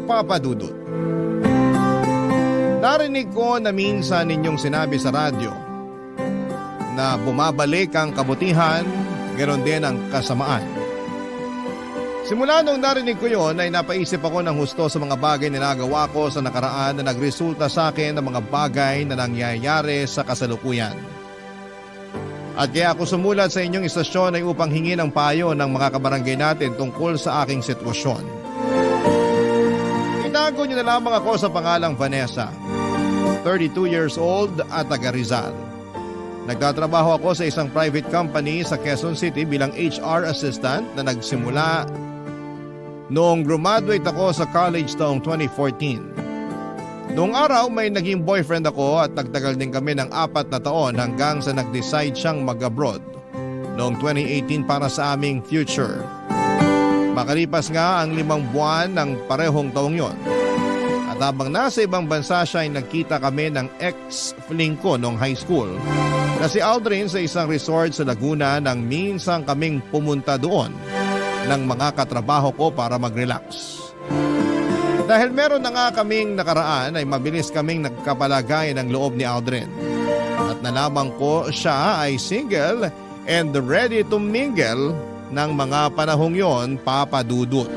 Papa Dudut. Narinig ko na minsan ninyong sinabi sa radyo na bumabalik ang kabutihan, ganoon din ang kasamaan. Simula nung narinig ko yon ay napaisip ako ng husto sa mga bagay na nagawa ko sa nakaraan na nagresulta sa akin ng mga bagay na nangyayari sa kasalukuyan. At kaya ako sumulat sa inyong istasyon ay upang hingi ng payo ng mga kabarangay natin tungkol sa aking sitwasyon. Itago niyo na lamang ako sa pangalang Vanessa, 32 years old at taga Rizal. Nagtatrabaho ako sa isang private company sa Quezon City bilang HR assistant na nagsimula noong graduate ako sa college taong 2014. Noong araw may naging boyfriend ako at nagtagal din kami ng 4 na taon hanggang sa nag-decide siyang mag-abroad noong 2018 para sa aming future. Makalipas nga ang 5 buwan ng parehong taong yon. At habang nasa ibang bansa siya ay nagkita kami ng ex-fling ko noong high school na si Aldrin sa isang resort sa Laguna nang minsan kaming pumunta doon ng mga katrabaho ko para mag-relax. Dahil meron na nga kaming nakaraan ay mabilis kaming nagkapalagay ng loob ni Aldrin. At nalaman ko siya ay single and ready to mingle ng mga panahong yon, Papa Dudut.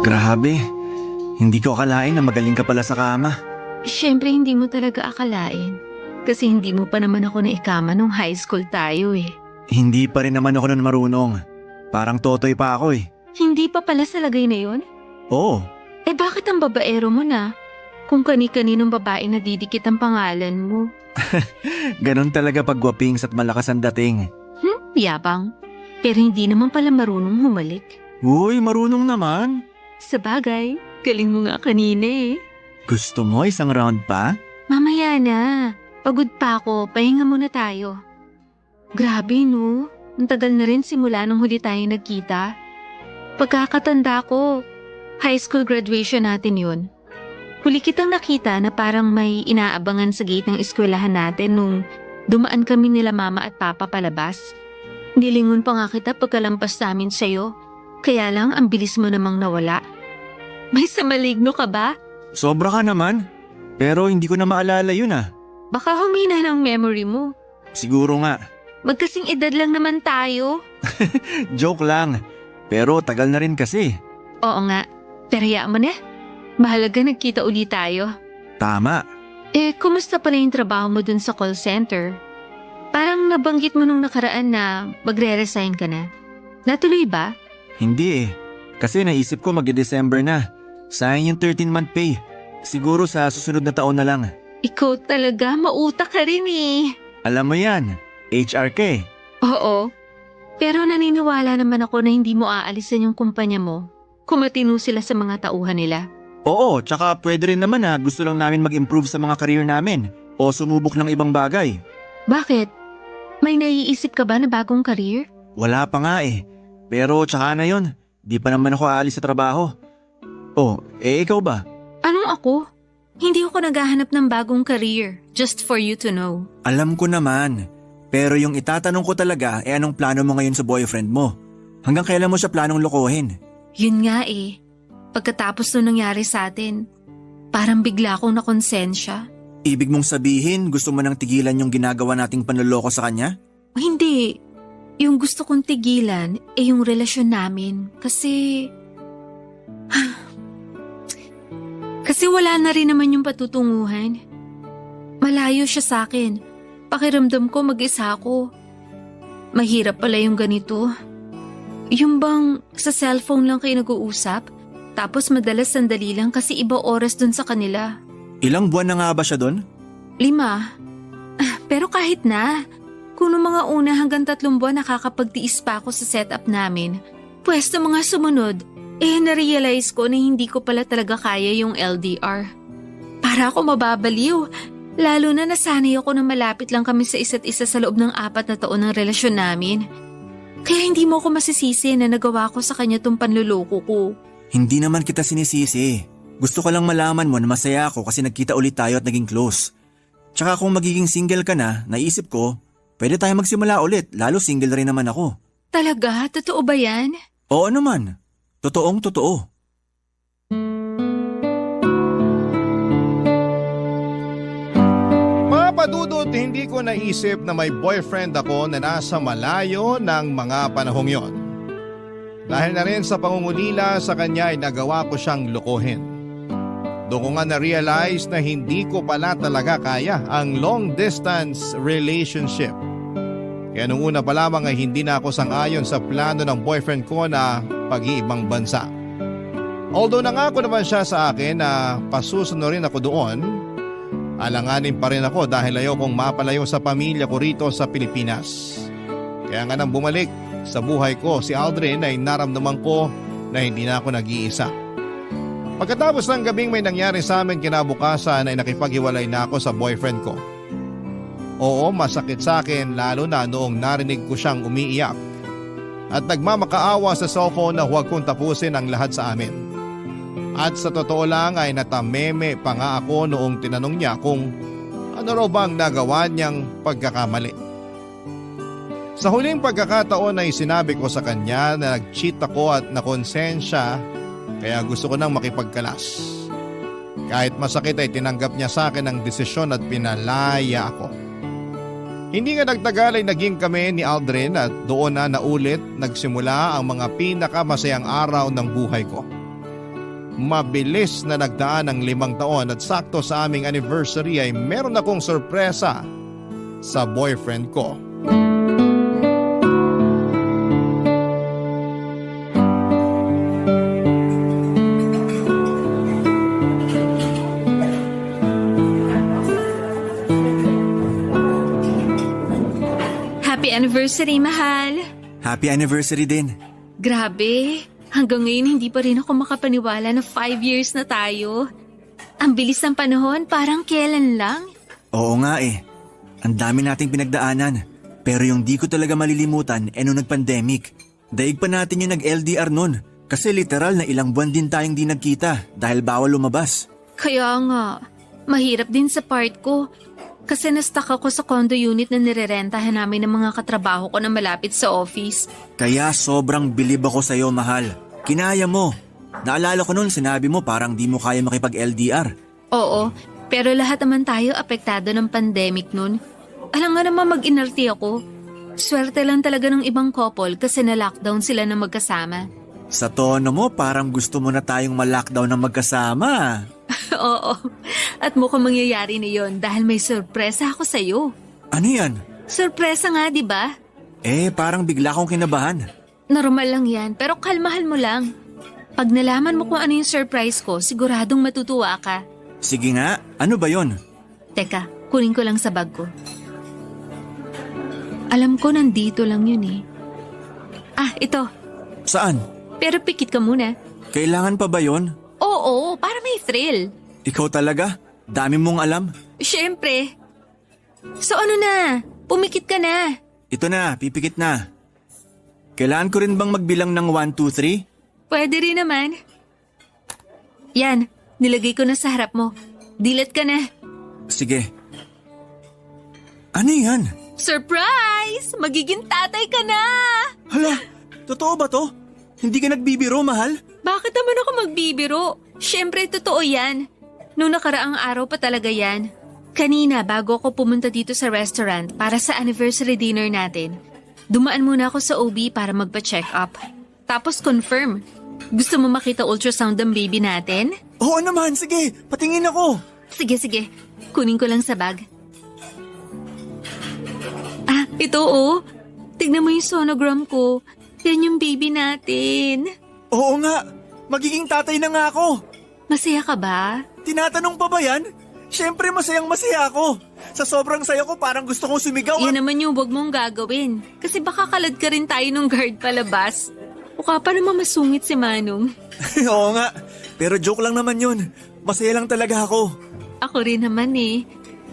Grabe, hindi ko akalain na magaling ka pala sa kama. Siyempre hindi mo talaga akalain. Kasi hindi mo pa naman ako naikama nung high school tayo eh. Hindi pa rin naman ako nun marunong. Parang totoy pa ako eh. Hindi pa pala sa lagay na yun? Oo, Eh bakit ang babaero mo na? Kung kani-kaninong babae na didikit ang pangalan mo. ganun talaga pag gwapings at malakas ang dating. Yabang. Pero hindi naman pala marunong humalik. Uy, marunong naman. Sa bagay, galing mo nga kanina eh. Gusto mo isang round pa? Mamaya na. Pagod pa ako, pahinga muna tayo. Grabe no, ang tagal na rin simula nung huli tayo nagkita. Pagkakatanda ko, high school graduation natin yun. Huli kitang nakita na parang may inaabangan sa gate ng eskwelahan natin nung dumaan kami nila mama at papa palabas. Nilingon pa nga kita pagkalampas namin sa'yo. Kaya lang ang bilis mo namang nawala. May samaligno ka ba? Sobra ka naman. Pero hindi ko na maalala yun ah. Baka humina ng memory mo. Siguro nga. Magkasing edad lang naman tayo. Joke lang. Pero tagal na rin kasi. Oo nga, pero hayaan mo na. Mahalaga nagkita ulit tayo. Tama. Eh, kumusta pala yung trabaho mo dun sa call center? Parang nabanggit mo nung nakaraan na magre-resign ka na. Natuloy ba? Hindi eh. Kasi naisip ko mag-December na. Sayang yung 13-month pay. Siguro sa susunod na taon na lang. Ikaw talaga, mautak ka rin eh. Alam mo yan, HR ka eh. Oo. Pero naniniwala naman ako na hindi mo aalisan yung kumpanya mo kung matino sila sa mga tauhan nila. Oo, tsaka pwede rin naman na gusto lang namin mag-improve sa mga career namin o sumubok ng ibang bagay. Bakit? May naiisip ka ba na bagong career? Wala pa nga eh. Pero tsaka na yun, di pa naman ako aalis sa trabaho. Oh, eh ikaw ba? Anong ako? Hindi ako naghahanap ng bagong career, just for you to know. Alam ko naman. Pero yung itatanong ko talaga anong plano mo ngayon sa boyfriend mo? Hanggang kailan mo siya planong lokohin? Yun nga eh. Pagkatapos nung nangyari sa atin, parang bigla akong nakonsensya. Ibig mong sabihin gusto mo nang tigilan yung ginagawa nating panloloko sa kanya? Hindi. Yung gusto kong tigilan yung relasyon namin kasi... kasi wala na rin naman yung patutunguhan. Malayo siya sa akin. Pakiramdam ko mag-isa ako. Mahirap pala yung ganito. Yung bang sa cellphone lang kayo nag-uusap, tapos madalas sandali lang kasi iba oras dun sa kanila. Ilang buwan na nga ba siya doon? 5. Pero kahit na, kung noong mga una hanggang 3 buwan nakakapagtiis pa ako sa setup namin, pwesto mga sumunod, narealize ko na hindi ko pala talaga kaya yung LDR. Para ako mababaliw. Lalo na nasanay ako na malapit lang kami sa isa't isa sa loob ng 4 na taon ng relasyon namin. Kaya hindi mo ako masisisi na nagawa ko sa kanya tong panluloko ko. Hindi naman kita sinisisi. Gusto ko lang malaman mo na masaya ako kasi nagkita ulit tayo at naging close. Tsaka kung magiging single ka na, naisip ko, pwede tayo magsimula ulit, lalo single rin naman ako. Talaga? Totoo ba yan? Oo naman. Totoong totoo. Mga padudot, hindi ko naisip na may boyfriend ako na nasa malayo ng mga panahong yon. Dahil na rin sa pangungulila sa kanya ay nagawa ko siyang lokohin. Doon ko nga na-realize na hindi ko pala talaga kaya ang long distance relationship. Kaya nung una pa lamang ay hindi na ako sang-ayon sa plano ng boyfriend ko na pag-iibang bansa. Although nangako naman siya sa akin na pasusunod ako doon, alanganin pa rin ako dahil ayokong mapalayo sa pamilya ko rito sa Pilipinas. Kaya nga nang bumalik sa buhay ko si Aldrin ay naramdaman ko na hindi na ako nag-iisa. Pagkatapos ng gabing may nangyari sa amin kinabukasan ay nakipaghiwalay na ako sa boyfriend ko. Oo, masakit sa akin lalo na noong narinig ko siyang umiiyak at nagmamakaawa sa cellphone na huwag kong tapusin ang lahat sa amin. At sa totoo lang ay natameme pa nga ako noong tinanong niya kung ano raw bang nagawa niyang pagkakamali. Sa huling pagkakataon ay sinabi ko sa kanya na nag-cheat ako at nakonsensya kaya gusto ko nang makipagkalas. Kahit masakit ay tinanggap niya sa akin ang desisyon at pinalaya ako. Hindi nga nagtagal ay naging kami ni Aldrin at doon na naulit nagsimula ang mga pinakamasayang araw ng buhay ko. Mabilis na nagdaan ang 5 taon at sakto sa aming anniversary ay meron akong sorpresa sa boyfriend ko. Happy anniversary, mahal! Happy anniversary din. Grabe, hanggang ngayon hindi pa rin ako makapaniwala na 5 years na tayo. Ang bilis ng panahon, parang kailan lang. Oo nga eh. Ang dami nating pinagdaanan. Pero yung di ko talaga malilimutan nung nag-pandemic. Daig pa natin yung nag-LDR nun. Kasi literal na ilang buwan din tayong di nagkita dahil bawal lumabas. Kaya nga, mahirap din sa part ko. Kasi na-stuck ako sa condo unit na nirerentahan namin ng mga katrabaho ko na malapit sa office. Kaya sobrang bilib ako sa'yo, mahal. Kinaya mo. Naalala ko nun sinabi mo parang di mo kaya makipag-LDR. Oo, pero lahat naman tayo apektado ng pandemic nun. Alam nga naman mag-inarti ako. Swerte lang talaga ng ibang couple kasi na-lockdown sila na magkasama. Sa tono mo parang gusto mo na tayong ma-lockdown ng magkasama. Oo, at mukhang mangyayari na yon dahil may sorpresa ako sa'yo. Ano yan? Sorpresa nga, di ba? Parang bigla akong kinabahan. Normal lang yan, pero kalmahan mo lang. Pag nalaman mo kung ano yung surprise ko, siguradong matutuwa ka. Sige nga, ano ba yon? Teka, kunin ko lang sa bag ko. Alam ko nandito lang yun eh. Ah, ito. Saan? Pero pikit ka muna. Kailangan pa ba yon? Oo, para may thrill. Ikaw talaga? Dami mong alam? Siyempre. So ano na? Pumikit ka na. Ito na, pipikit na. Kailangan ko rin bang magbilang ng 1, 2, 3? Pwede rin naman. Yan, nilagay ko na sa harap mo. Dilat ka na. Sige. Ano yan? Surprise! Magiging tatay ka na! Hala, totoo ba to? Hindi ka nagbibiro, mahal? Bakit naman ako magbibiro? Siyempre, totoo yan. Noong nakaraang araw pa talaga yan. Kanina, bago ako pumunta dito sa restaurant para sa anniversary dinner natin, dumaan muna ako sa OB para magpa-check up. Tapos confirm. Gusto mo makita ultrasound ng baby natin? Oo naman, sige. Patingin ako. Sige. Kunin ko lang sa bag. Ah, ito oh. Tignan mo yung sonogram ko. Yan yung baby natin. Oo nga. Magiging tatay na nga ako. Masaya ka ba? Tinatanong pa ba yan? Siyempre masayang masaya ako. Sa sobrang saya ko parang gusto kong sumigaw. Yan naman yung wag mong gagawin. Kasi baka kalad ka rin tayo ng guard palabas. Mukha pa naman masungit si Manong. Oo nga. Pero joke lang naman yun. Masaya lang talaga ako. Ako rin naman eh.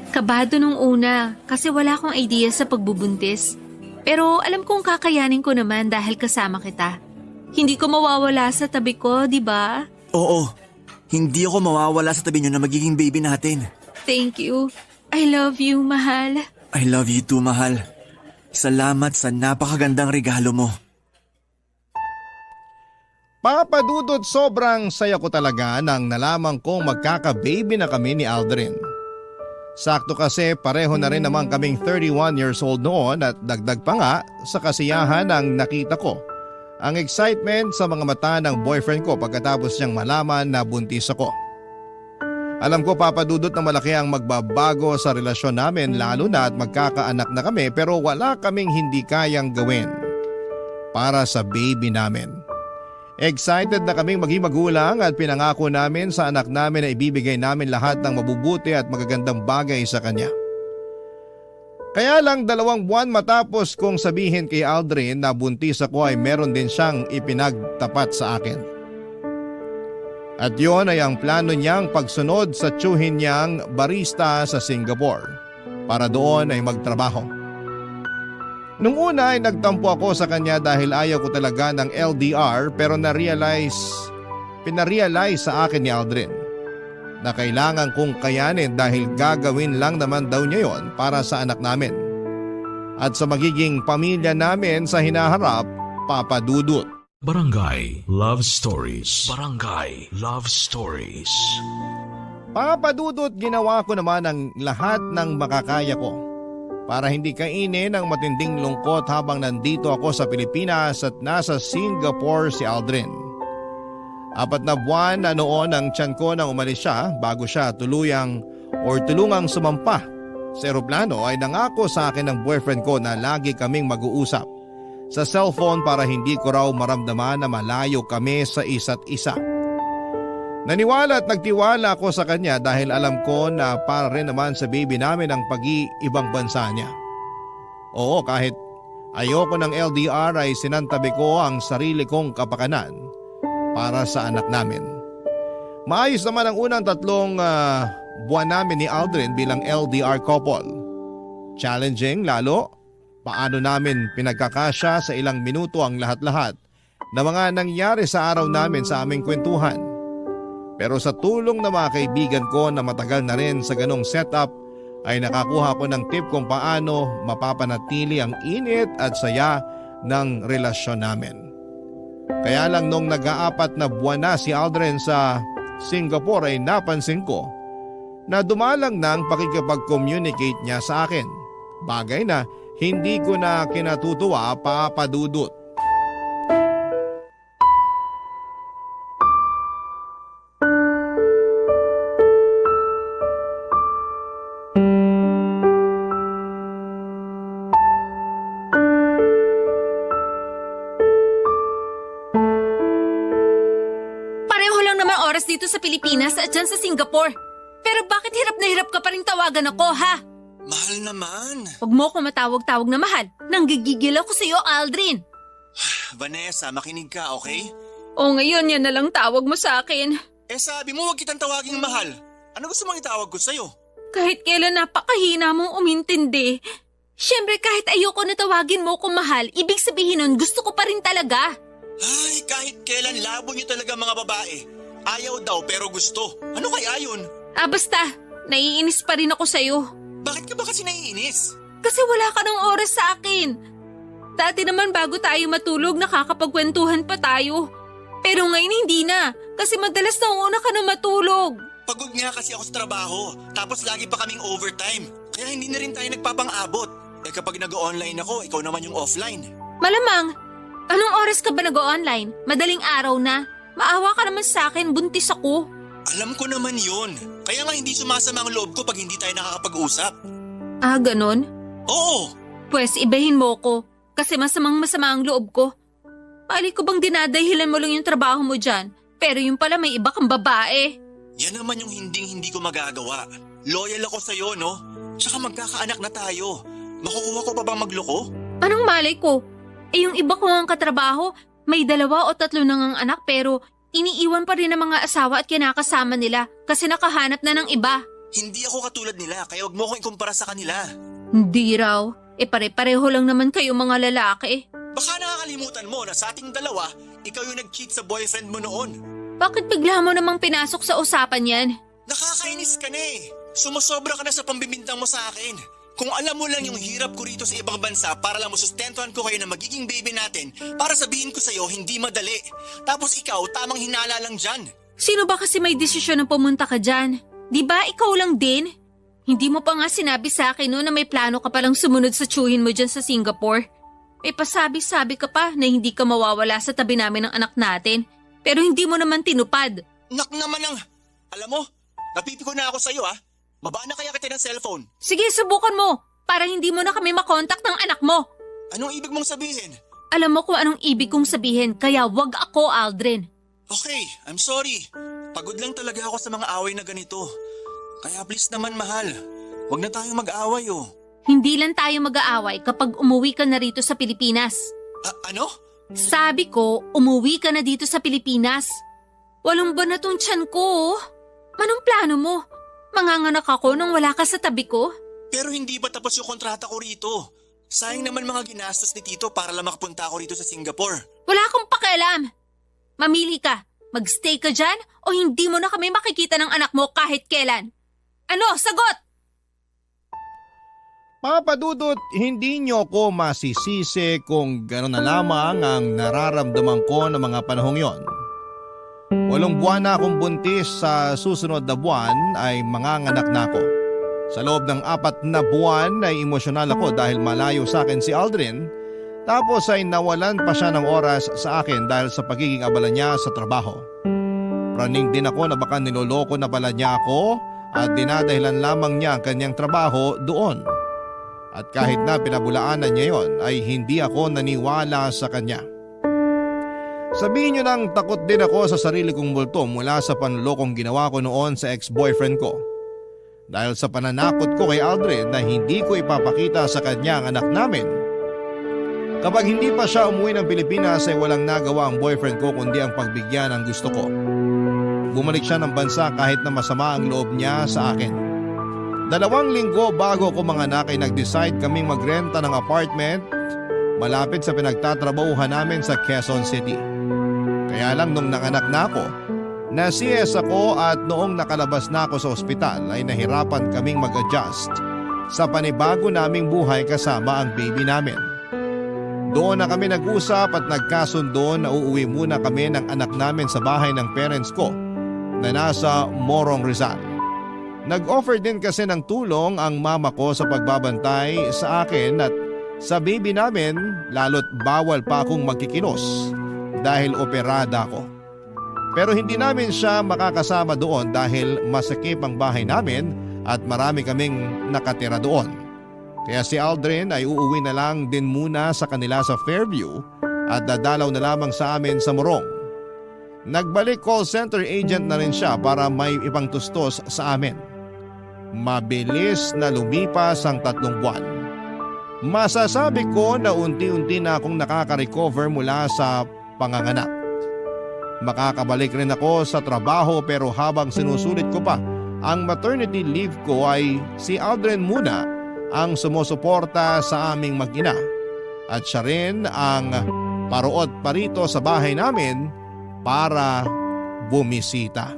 Kabado nung una kasi wala akong idea sa pagbubuntis. Pero alam kong kakayanin ko naman dahil kasama kita. Hindi ko mawawala sa tabi ko, di ba? Oo, hindi ako mawawala sa tabi niyo na magiging baby natin. Thank you. I love you, mahal. I love you too, mahal. Salamat sa napakagandang regalo mo. Papa Dudut, sobrang saya ko talaga nang nalaman kong magkaka-baby na kami ni Aldrin. Sakto kasi pareho na rin naman kaming 31 years old noon at dagdag pa nga sa kasiyahan ang nakita ko. Ang excitement sa mga mata ng boyfriend ko pagkatapos niyang malaman na buntis ako. Alam ko, Papa Dudut, na malaki ang magbabago sa relasyon namin lalo na at magkakaanak na kami, pero wala kaming hindi kayang gawin para sa baby namin. Excited na kaming maging magulang at pinangako namin sa anak namin na ibibigay namin lahat ng mabubuti at magagandang bagay sa kanya. Kaya lang 2 buwan matapos kong sabihin kay Aldrin na buntis ako ay meron din siyang ipinagtapat sa akin. At yon ay ang plano niyang pagsunod sa tiyuhin niyang barista sa Singapore para doon ay magtrabaho. Nung una ay nagtampo ako sa kanya dahil ayaw ko talaga ng LDR, pero pinarealize sa akin ni Aldrin na kailangan kong kayanin dahil gagawin lang naman daw niya yon para sa anak namin at sa magiging pamilya namin sa hinaharap, Papa Dudut. Barangay Love Stories. Barangay Love Stories. Papa Dudut, ginawa ko naman ang lahat ng makakaya ko para hindi kainin ang matinding lungkot habang nandito ako sa Pilipinas at nasa Singapore si Aldrin. 4 na buwan na noon ang tiyan ko nang umalis siya bago siya tulungang sumampa sa eroplano ay nangako sa akin ng boyfriend ko na lagi kaming mag-uusap sa cellphone para hindi ko raw maramdaman na malayo kami sa isa't isa. Naniwala at nagtiwala ako sa kanya dahil alam ko na para rin naman sa baby namin ang pag-iibang bansa niya. Oo, kahit ayoko ng LDR ay sinantabi ko ang sarili kong kapakanan para sa anak namin. Maayos naman ang unang 3 buwan namin ni Aldrin bilang LDR couple. Challenging lalo, paano namin pinagkakasya sa ilang minuto ang lahat-lahat na mga nangyari sa araw namin sa aming kwentuhan. Pero sa tulong ng mga kaibigan ko na matagal na rin sa ganong setup ay nakakuha ko ng tip kung paano mapapanatili ang init at saya ng relasyon namin. Kaya lang nung nag-4 na buwan na si Aldrin sa Singapore ay napansin ko na dumalang ng pakikipag-communicate niya sa akin. Bagay na hindi ko na kinatutuwa, Papa Dudut. Dito sa Pilipinas at dyan sa Singapore. Pero bakit hirap na hirap ka pa rin tawagan ako, ha? Mahal naman. Huwag mo ko matawag-tawag na mahal. Nanggigigil ako sa iyo, Aldrin. Vanessa, makinig ka, okay? O ngayon yan na lang tawag mo sa akin. Sabi mo huwag kitang tawaging mahal. Ano gusto mong itawag ko sa'yo? Kahit kailan napakahina mong umintindi. Siyempre kahit ayoko na tawagin mo kung mahal, ibig sabihin nun gusto ko pa rin talaga. Ay, kahit kailan labo niyo talaga mga babae. Ayaw daw pero gusto. Ano kaya yun? Basta. Naiinis pa rin ako sa'yo. Bakit ka ba kasi naiinis? Kasi wala ka ng oras sa akin. Dati naman bago tayo matulog nakakapagkwentuhan pa tayo. Pero ngayon hindi na. Kasi madalas nauna ka na matulog. Pagod nga kasi ako sa trabaho. Tapos lagi pa kaming overtime. Kaya hindi na rin tayo nagpapang-abot. Kapag nag-online ako, ikaw naman yung offline. Malamang. Anong oras ka ba nag-online? Madaling araw na. Maawa ka naman sa akin, buntis ako. Alam ko naman yun. Kaya nga hindi sumasama ang loob ko pag hindi tayo nakakapag-usap. Ganon? Oo. Pwes ibahin mo ko, kasi masama ang loob ko. Mali ko bang dinadahilan mo lang yung trabaho mo dyan, pero yung pala may iba kang babae. Yan naman yung hindi ko magagawa. Loyal ako sa'yo, no? Tsaka magkakaanak na tayo. Makukuha ko pa bang magloko? Anong malay ko? Yung iba ko ang katrabaho, may 2 o 3 na ngang anak pero iniiwan pa rin ng mga asawa at kinakasama nila kasi nakahanap na ng iba. Hindi ako katulad nila kaya wag mo akong ikumpara sa kanila. Hindi raw. Pare-pareho lang naman kayo mga lalaki. Baka nakakalimutan mo na sa ating dalawa, ikaw yung nag-cheat sa boyfriend mo noon. Bakit bigla mo namang pinasok sa usapan yan? Nakakainis ka na eh. Sumusobra ka na sa pambibintang mo sa akin. Kung alam mo lang yung hirap ko rito sa ibang bansa para lang masustentuhan ko kayo na magiging baby natin, para sabihin ko sa'yo hindi madali. Tapos ikaw tamang hinala lang dyan. Sino ba kasi may desisyon na pumunta ka dyan? Di ba ikaw lang din? Hindi mo pa nga sinabi sa akin no na may plano ka palang sumunod sa tsuhin mo dyan sa Singapore. May pasabi-sabi ka pa na hindi ka mawawala sa tabi namin ng anak natin. Pero hindi mo naman tinupad. Nak naman ang... Alam mo, napipiko na ako sa'yo Baba na kaya kita ng cellphone. Sige, subukan mo para hindi mo na kami makontak ng anak mo. Anong ibig mong sabihin? Alam mo kung anong ibig kong sabihin, kaya wag ako, Aldrin. Okay, I'm sorry. Pagod lang talaga ako sa mga away na ganito. Kaya please naman mahal, wag na tayong mag-away Hindi lang tayo mag-aaway kapag umuwi ka na rito sa Pilipinas. Ano? Sabi ko, umuwi ka na dito sa Pilipinas. Walong buwan na tong tiyan ko. Anong plano mo? Manganganak ako nang wala ka sa tabi ko? Pero hindi ba tapos yung kontrata ko rito? Sayang naman mga ginastos ni Tito para lang makapunta ako rito sa Singapore. Wala akong pakialam. Mamili ka. Magstay ka dyan o hindi mo na kami makikita ng anak mo kahit kailan. Ano? Sagot! Papa Dudut, hindi niyo ko masisisi kung gano'n na lamang ang nararamdaman ko ng mga panahong yon. 8 buwan na akong buntis, sa susunod na buwan ay manganganak na ako. Sa loob ng 4 na buwan ay emosyonal ako dahil malayo sa akin si Aldrin, tapos ay nawalan pa siya ng oras sa akin dahil sa pagiging abala niya sa trabaho. Praning din ako na baka niloloko na pala niya ako at dinadahilan lamang niya ang kanyang trabaho doon. At kahit na pinabulaanan niya yon ay hindi ako naniwala sa kanya. Sabihin niyo nang takot din ako sa sarili kong multo mula sa panlolokong ginawa ko noon sa ex-boyfriend ko. Dahil sa pananakot ko kay Aldrin na hindi ko ipapakita sa kanya ang anak namin. Kapag hindi pa siya umuwi ng Pilipinas ay walang nagawa ang boyfriend ko kundi ang pagbigyan ng gusto ko. Bumalik siya ng bansa kahit na masama ang loob niya sa akin. 2 linggo bago ko manganak ay nag-decide kaming magrenta ng apartment malapit sa pinagtatrabahuhan namin sa Quezon City. Kaya lang nung nanganak na ako, na-CS ako at noong nakalabas na ako sa ospital ay nahirapan kaming mag-adjust sa panibago naming buhay kasama ang baby namin. Doon na kami nag-usap at nagkasundo na uuwi muna kami ng anak namin sa bahay ng parents ko na nasa Morong Rizal. Nag-offer din kasi ng tulong ang mama ko sa pagbabantay sa akin at sa baby namin, lalo't bawal pa akong magkikilos dahil operada ako. Pero hindi namin siya makakasama doon dahil masakip ang bahay namin at marami kaming nakatira doon. Kaya si Aldrin ay uuwi na lang din muna sa kanila sa Fairview at dadalaw na lamang sa amin sa Morong. Nagbalik call center agent na rin siya para may ibang tustos sa amin. Mabilis na lumipas ang 3 buwan. Masasabi ko na unti-unti na akong nakaka-recover mula sa panganganak. Makakabalik rin ako sa trabaho pero habang sinusulit ko pa ang maternity leave ko ay si Aldrin muna ang sumusuporta sa aming mag-ina. At siya rin ang paruot pa rito sa bahay namin para bumisita.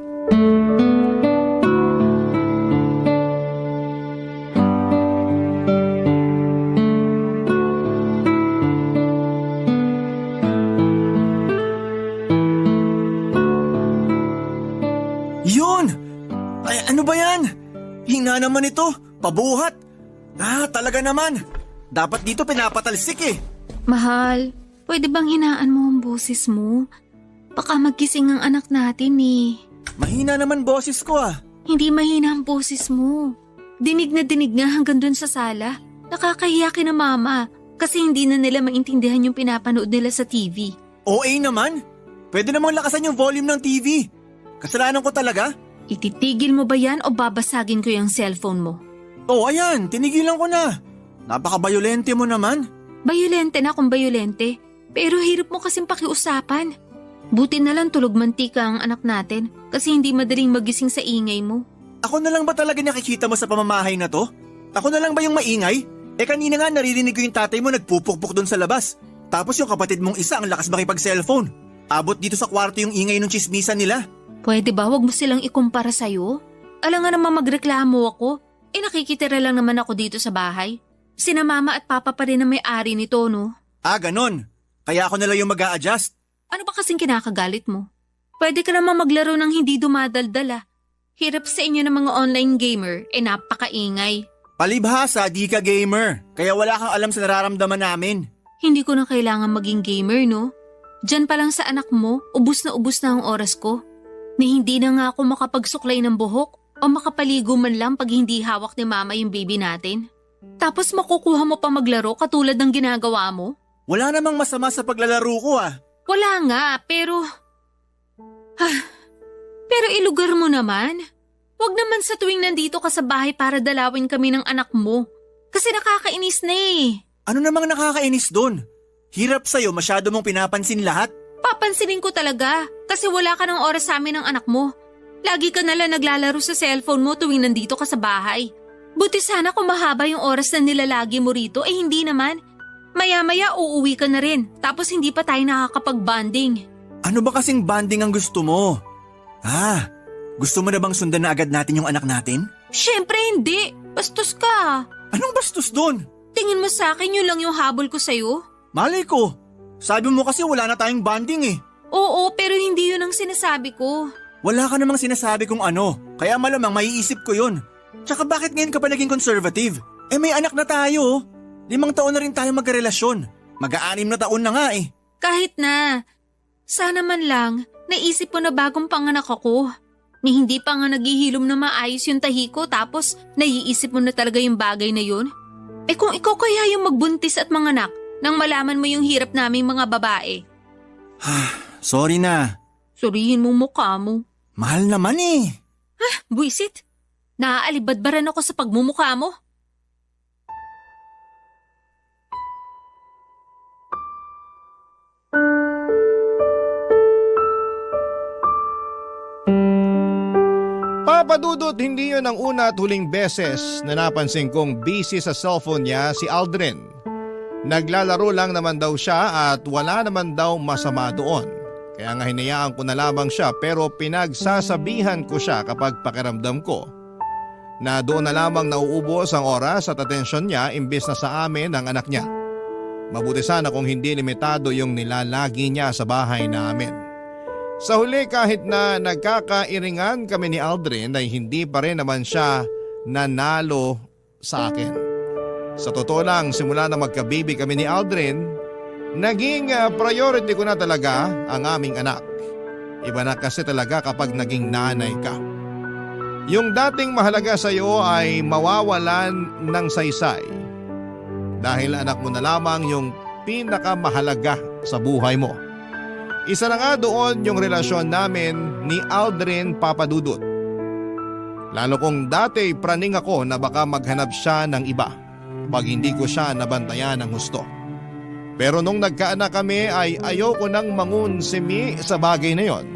Yun! Ay, ano ba yan? Hina naman ito. Pabuhat. Talaga naman. Dapat dito pinapatalsik Mahal, pwede bang hinaan mo ang boses mo? Baka magising ang anak natin Mahina naman boses ko Hindi mahina ang boses mo. Dinig na dinig nga hanggang dun sa sala. Nakakahiya kina mama kasi hindi na nila maintindihan yung pinapanood nila sa TV. OA naman. Pwede namang lakasan yung volume ng TV. Kasalanan ko talaga. Ititigil mo ba yan o babasagin ko yung cellphone mo? Ayan. Tinigilan ko na. Napaka-bayolente mo naman. Bayolente na kung bayolente. Pero hirap mo kasing pakiusapan. Buti na lang tulog mantika ang anak natin kasi hindi madaling magising sa ingay mo. Ako na lang ba talaga nakikita mo sa pamamahay na to? Ako na lang ba yung maingay? Kanina nga naririnig ko yung tatay mo nagpupukpok doon sa labas. Tapos yung kapatid mong isa ang lakas makipag-cellphone. Abot dito sa kwarto yung ingay ng chismisan nila. Pwede ba wag mo silang ikumpara sa'yo? Alam nga naman magreklamo ako. Nakikitira lang naman ako dito sa bahay. Sina mama at papa pa rin ang may-ari nito, no? Ganon. Kaya ako na lang yung mag-a-adjust. Ano ba kasing kinakagalit mo? Pwede ka naman maglaro ng hindi dumadaldala. Hirap sa inyo ng mga online gamer, napakaingay. Palibhasa, di ka gamer. Kaya wala kang alam sa nararamdaman namin. Hindi ko na kailangan maging gamer, no? Diyan pa lang sa anak mo, ubus na ang oras ko. Ni hindi na nga ako makapagsuklay ng buhok o makapaligo man lang pag hindi hawak ni mama yung baby natin. Tapos makukuha mo pa maglaro katulad ng ginagawa mo? Wala namang masama sa paglalaro ko Wala nga, pero... Pero ilugar mo naman. Huwag naman sa tuwing nandito ka sa bahay para dalawin kami ng anak mo. Kasi nakakainis na Ano namang nakakainis doon? Hirap sa'yo, masyado mong pinapansin lahat. Papansinin ko talaga kasi wala ka ng oras sa amin ng anak mo. Lagi ka nalang naglalaro sa cellphone mo tuwing nandito ka sa bahay. Buti sana kung mahaba yung oras na nilalagi mo rito, hindi naman. Maya-maya uuwi ka na rin tapos hindi pa tayo nakakapag-bonding. Ano ba kasing bonding ang gusto mo? Gusto mo na bang sundan na agad natin yung anak natin? Siyempre hindi. Bastos ka. Anong bastos doon? Tingin mo sa akin yun lang yung habol ko sa'yo? Malay ko. Sabi mo kasi wala na tayong bonding Oo, pero hindi yun ang sinasabi ko. Wala ka namang sinasabi kung ano. Kaya malamang maiisip ko yun. Tsaka bakit ngayon ka pa naging conservative? May anak na tayo. 5 taon na rin tayo magkarelasyon. Mag-6 na taon na nga Kahit na. Sana man lang, naisip mo na bagong panganak ako. Ni hindi pa nga naghihilom na maayos yung tahi ko tapos naiisip mo na talaga yung bagay na yun? Kung ikaw kaya yung magbuntis at manganak nang malaman mo yung hirap naming mga babae. Sorry na. Surihin mo mukha mo. Mahal naman Buisit. Naaalibadbaran ako sa pagmumukha mo. Papadudot, hindi yun ang una at huling beses na napansin kong busy sa cellphone niya si Aldrin. Naglalaro lang naman daw siya at wala naman daw masama doon. Kaya nga hinayaan ko na lamang siya pero pinagsasabihan ko siya kapag pakiramdam ko na doon na lamang nauubos ang oras at atensyon niya imbes na sa amin ang anak niya. Mabuti sana kung hindi limitado yung nilalagi niya sa bahay namin. Sa huli kahit na nagkakairingan kami ni Aldrin ay hindi pa rin naman siya nanalo sa akin. Sa totoo lang, simula na magka-baby kami ni Aldrin, naging priority ko na talaga ang aming anak. Iba na kasi talaga kapag naging nanay ka. Yung dating mahalaga sa iyo ay mawawalan ng saysay. Dahil anak mo na lamang yung pinakamahalaga sa buhay mo. Isa na nga doon yung relasyon namin ni Aldrin Papadudut. Lalo kong dati praning ako na baka maghanap siya ng iba pag hindi ko siya nabantayan ng husto. Pero nung nagkaanak kami ay ayoko nang mangunsimi sa bagay na yon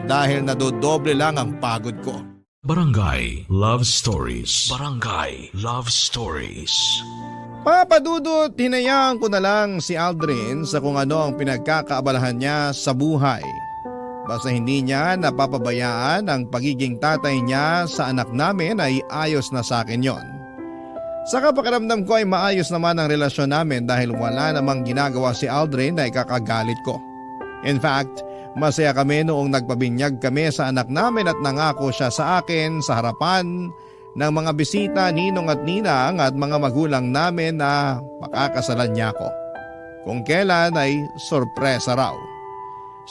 dahil nadodoble lang ang pagod ko. Barangay Love Stories. Barangay Love Stories. Papadudot, hinayaan ko na lang si Aldrin sa kung ano ang pinagkakaabalahan niya sa buhay. Basta hindi niya napapabayaan ang pagiging tatay niya sa anak namin ay ayos na sa akin yon. Sa pakiramdam ko ay maayos naman ang relasyon namin dahil wala namang ginagawa si Aldrin na ikakagalit ko. In fact, masaya kami noong nagpabinyag kami sa anak namin at nangako siya sa akin sa harapan ng mga bisita, ninong at ninang at mga magulang namin na makakasalan niya ako. Kung kailan ay sorpresa raw.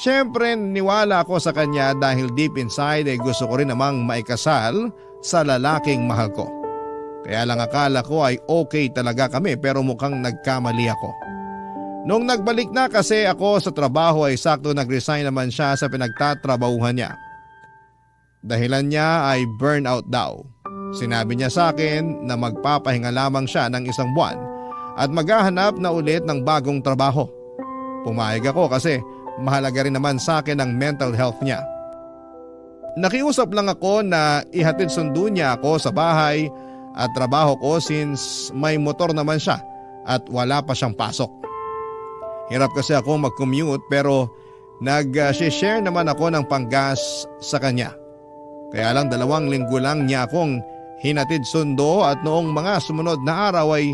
Siyempre niwala ako sa kanya dahil deep inside ay gusto ko rin namang maikasal sa lalaking mahal ko. Kaya lang akala ko ay okay talaga kami pero mukhang nagkamali ako. Nung nagbalik na kasi ako sa trabaho ay sakto nag-resign naman siya sa pinagtatrabahuhan niya. Dahilan niya ay burnout daw. Sinabi niya sa akin na magpapahinga lamang siya ng 1 buwan at maghahanap na ulit ng bagong trabaho. Pumayag ako kasi mahalaga rin naman sa akin ang mental health niya. Nakiusap lang ako na ihatid sundo niya ako sa bahay at trabaho ko since may motor naman siya at wala pa siyang pasok. Hirap kasi ako mag-commute pero nag-share naman ako ng panggas sa kanya. Kaya lang 2 linggo lang niya akong hinatid sundo at noong mga sumunod na araw ay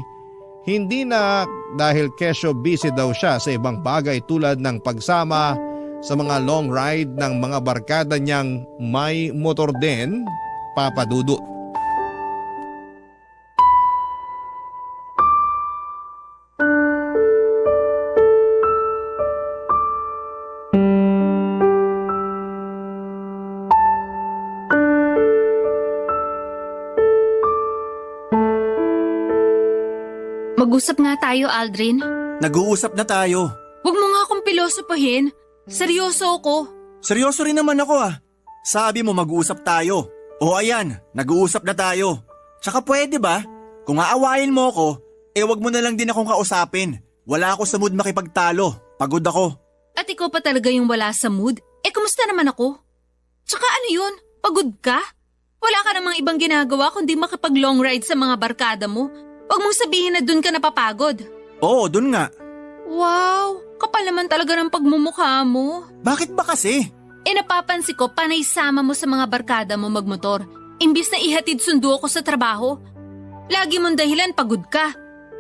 hindi na dahil kesyo busy daw siya sa ibang bagay tulad ng pagsama sa mga long ride ng mga barkada niyang may motor din, Papa Dudut. Mag-usap nga tayo, Aldrin. Nag-uusap na tayo. Huwag mo nga akong pilosopahin. Seryoso ako. Seryoso rin naman ako ah. Sabi mo mag-uusap tayo. O ayan, nag-uusap na tayo. Tsaka pwede ba? Kung aawayin mo ako, wag mo na lang din akong kausapin. Wala ako sa mood makipagtalo. Pagod ako. At ikaw pa talaga yung wala sa mood? Kumusta naman ako? Tsaka ano yun? Pagod ka? Wala ka namang ibang ginagawa kundi makipag-long ride sa mga barkada mo. Huwag mong sabihin na dun ka napapagod. Oo, dun nga. Wow, kapal naman talaga ng pagmumukha mo. Bakit ba kasi? Napapansin ko panay sama mo sa mga barkada mo magmotor. Imbis na ihatid sundo ako sa trabaho. Lagi mong dahilan pagod ka.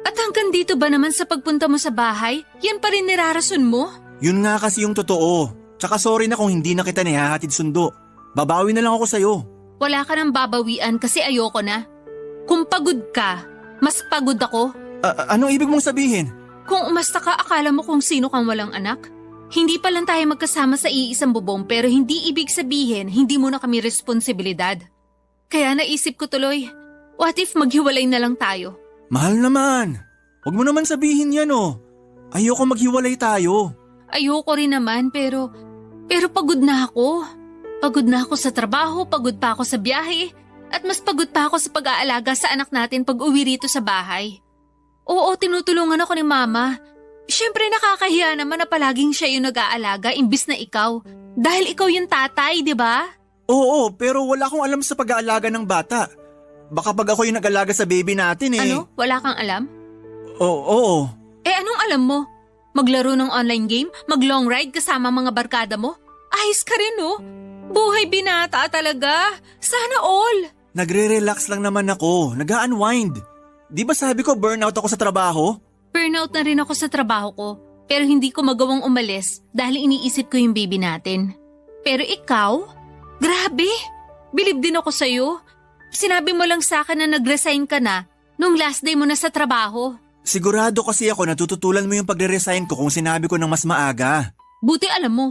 At hanggang dito ba naman sa pagpunta mo sa bahay, yan pa rin nirarason mo? Yun nga kasi yung totoo. Tsaka sorry na kung hindi na kita nihahatid sundo. Babawi na lang ako sa'yo. Wala ka nang babawian kasi ayoko na. Kung pagod ka, mas pagod ako. Anong ibig mong sabihin? Kung umasta ka, akala mo kung sino kang walang anak? Hindi pa lang tayo magkasama sa iisang bubong pero hindi ibig sabihin hindi mo na kami responsibilidad. Kaya naisip ko tuloy, what if maghiwalay na lang tayo? Mahal naman. Huwag mo naman sabihin yan oh. Ayoko maghiwalay tayo. Ayoko rin naman pero pagod na ako. Pagod na ako sa trabaho, pagod pa ako sa biyahe, at mas pagod pa ako sa pag-aalaga sa anak natin pag uwi rito sa bahay. Oo, tinutulungan ako ni Mama. Siyempre nakakahiya naman na palaging siya yung nag-aalaga imbis na ikaw. Dahil ikaw yung tatay, di ba? Oo, pero wala akong alam sa pag-aalaga ng bata. Baka pag ako yung nag-alaga sa baby natin eh. Ano? Wala kang alam? Oo. Anong alam mo? Maglaro ng online game? Mag-long ride kasama mga barkada mo? Ayos ka rin, no? Buhay binata talaga. Sana all. Nagre-relax lang naman ako. Nag-unwind. Di ba sabi ko burnout ako sa trabaho? Burnout na rin ako sa trabaho ko. Pero hindi ko magawang umalis dahil iniisip ko yung baby natin. Pero ikaw? Grabe! Bilib din ako sa'yo. Sinabi mo lang sa akin na nag-resign ka na nung last day mo na sa trabaho. Sigurado kasi ako natututulan mo yung pagre-resign ko kung sinabi ko ng mas maaga. Buti alam mo.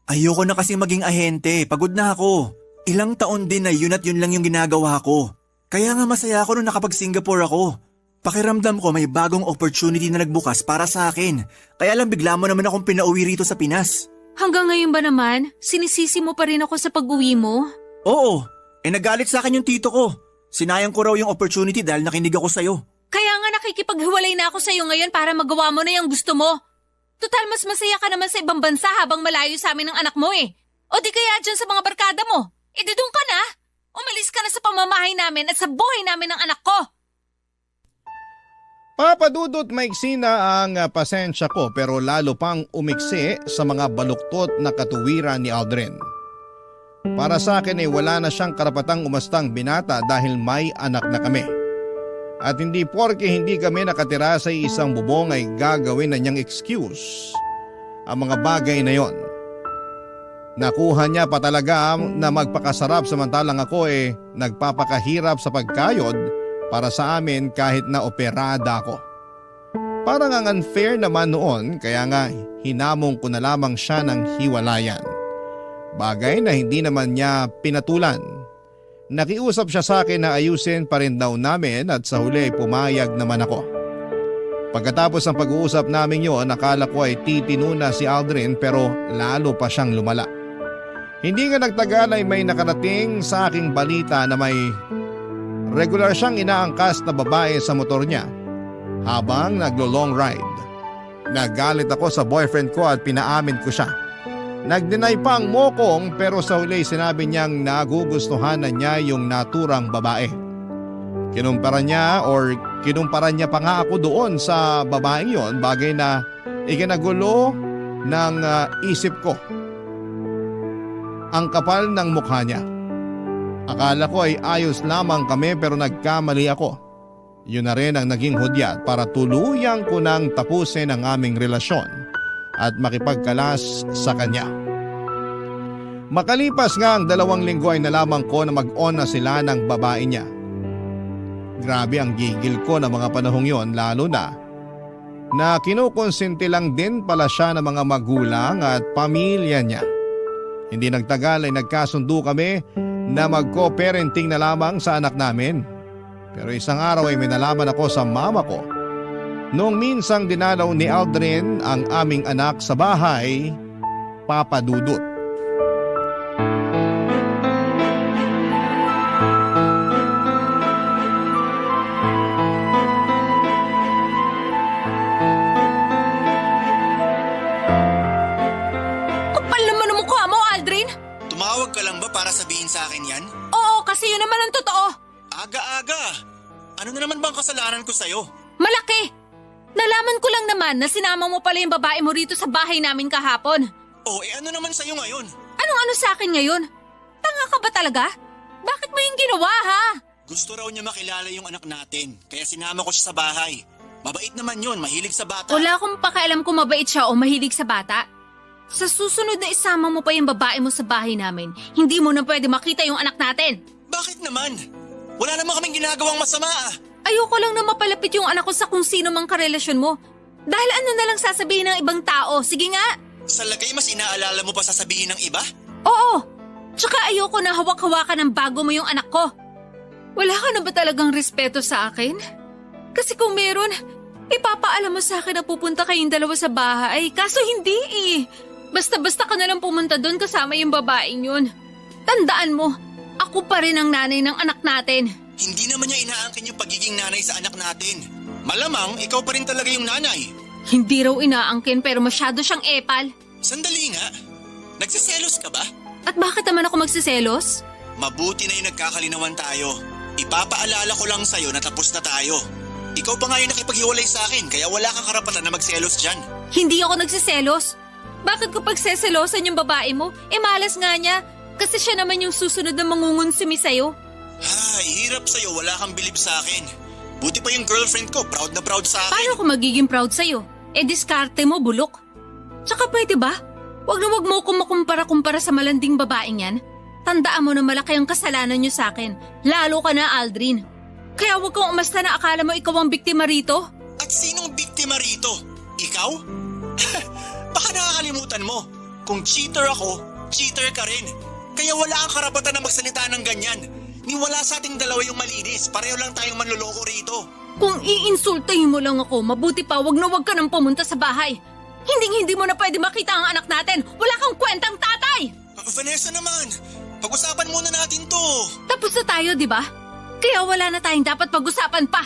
Ayoko na kasing maging ahente. Pagod na ako. Ilang taon din na yun at yun lang yung ginagawa ko. Kaya nga masaya ako nung nakapag-Singapore ako. Pakiramdam ko may bagong opportunity na nagbukas para sa akin. Kaya lang bigla mo naman akong pinauwi rito sa Pinas. Hanggang ngayon ba naman, sinisisi mo pa rin ako sa pag-uwi mo? Oo. Nagalit sa akin yung tito ko. Sinayang ko raw yung opportunity dahil nakinig ako sa'yo. Kaya nga nakikipaghiwalay na ako sa'yo ngayon para magawa mo na yung gusto mo. Total mas masaya ka naman sa ibang bansa habang malayo sa amin ng anak mo eh. O di kaya dyan sa mga barkada mo. Doon ka na. Umalis ka na sa pamamahay namin at sa buhay namin ng anak ko. Papa Dudut, maiksi na ang pasensya ko pero lalo pang umiksi sa mga baluktot na katuwiran ni Aldrin. Para sa akin wala na siyang karapatang umastang binata dahil may anak na kami. At hindi porke hindi kami nakatira sa isang bubong ay gagawin na niyang excuse ang mga bagay na yon. Nakuha niya pa talaga na magpakasarap samantalang ako nagpapakahirap sa pagkayod para sa amin kahit na operada ako. Parang ang unfair naman noon kaya nga hinamong ko na lamang siya ng hiwalayan. Bagay na hindi naman niya pinatulan. Nakiusap siya sa akin na ayusin pa rin daw namin at sa huli ay pumayag naman ako. Pagkatapos ng pag-uusap namin yon, nakala ko ay titino na si Aldrin pero lalo pa siyang lumala. Hindi nga nagtagal ay may nakarating sa aking balita na may regular siyang inaangkas na babae sa motor niya habang naglo-long ride. Nagalit ako sa boyfriend ko at pinaamin ko siya. Nag-deny pa ang mokong pero sa huli sinabi niyang nagugustuhan na niya yung naturang babae. Kinumpara niya pa nga ako doon sa babaeng yon, bagay na ikinagulo ng isip ko. Ang kapal ng mukha niya. Akala ko ay ayos lamang kami pero nagkamali ako. Yun na rin ang naging hudyat para tuluyang ko nang tapusin ang aming relasyon at makipagkalas sa kanya. Makalipas nga ang 2 linggo ay nalaman ko na mag-on na sila ng babae niya. Grabe ang gigil ko na mga panahong yon, lalo na kinukonsinti lang din pala siya ng mga magulang at pamilya niya. Hindi nagtagal ay nagkasundo kami na mag-co-parenting na lamang sa anak namin. Pero isang araw ay may nalaman ako sa mama ko. Noong minsang dinalaw ni Aldrin ang aming anak sa bahay, Papa Dudut. Kapal naman ang mukha mo, Aldrin! Tumawag ka lang ba para sabihin sa akin yan? Oo, kasi yun naman ang totoo. Aga-aga! Ano na naman bang kasalanan ko sa'yo? Malaki! Nalaman ko lang naman na sinama mo pala yung babae mo rito sa bahay namin kahapon. Oh, ano naman sa'yo ngayon? Anong sa akin ngayon? Tanga ka ba talaga? Bakit mo yung ginawa, ha? Gusto raw niya makilala yung anak natin, kaya sinama ko siya sa bahay. Mabait naman yun, mahilig sa bata. Wala akong pakialam kung mabait siya o mahilig sa bata. Sa susunod na isama mo pa yung babae mo sa bahay namin, hindi mo na pwede makita yung anak natin. Bakit naman? Wala naman kaming ginagawang masama ah. Ayoko lang na mapalapit yung anak ko sa kung sino mang karelasyon mo. Dahil ano na lang sasabihin ng ibang tao, sige nga. Sa lagay mas inaalala mo pa sasabihin ng iba? Oo! Tsaka ayoko na hawak-hawakan ng bago mo yung anak ko. Wala ka na ba talagang respeto sa akin? Kasi kung meron, ipapaalam mo sa akin na pupunta kayong dalawa sa bahay. Kaso hindi eh. Basta-basta ka na lang pumunta doon kasama yung babaeng yun. Tandaan mo, ako pa rin ang nanay ng anak natin. Hindi naman niya inaangkin yung pagiging nanay sa anak natin. Malamang ikaw pa rin talaga yung nanay. Hindi raw inaangkin pero masyado siyang epal. Sandali nga. Nagsiselos ka ba? At bakit naman ako magsiselos? Mabuti na yung nagkakalinawan tayo. Ipapaalala ko lang sa'yo na tapos na tayo. Ikaw pa nga yung nakipaghiwalay sa akin kaya wala kang karapatan na magselos dyan. Hindi ako nagsiselos. Bakit ko pagseselosan yung babae mo? Malas nga niya. Kasi siya naman yung susunod na mangungunsumi sa'yo. Ay, hirap sa'yo. Wala kang bilib sa akin. Buti pa yung girlfriend ko. Proud na proud sa akin. Paano ako magiging proud sa'yo? Diskarte mo, bulok. Tsaka pwede ba? Huwag mo akong makumpara-kumpara sa malanding babaeng yan. Tandaan mo na malaki ang kasalanan niyo sa akin. Lalo ka na, Aldrin. Kaya huwag kang umasta na akala mo ikaw ang biktima rito. At sinong biktima rito? Ikaw? Baka nakakalimutan mo. Kung cheater ako, cheater ka rin. Kaya wala kang karapatan na magsalita ng ganyan. Niwala sa ating dalawa yung malinis. Pareho lang tayong manloloko rito. Kung iinsultahin mo lang ako, mabuti pa wag na wag ka nang pumunta sa bahay. Hindi mo na pwede makita ang anak natin. Wala kang kwentang tatay! Vanessa naman, pag-usapan muna natin to. Tapos na tayo, di ba? Kaya wala na tayong dapat pag-usapan pa.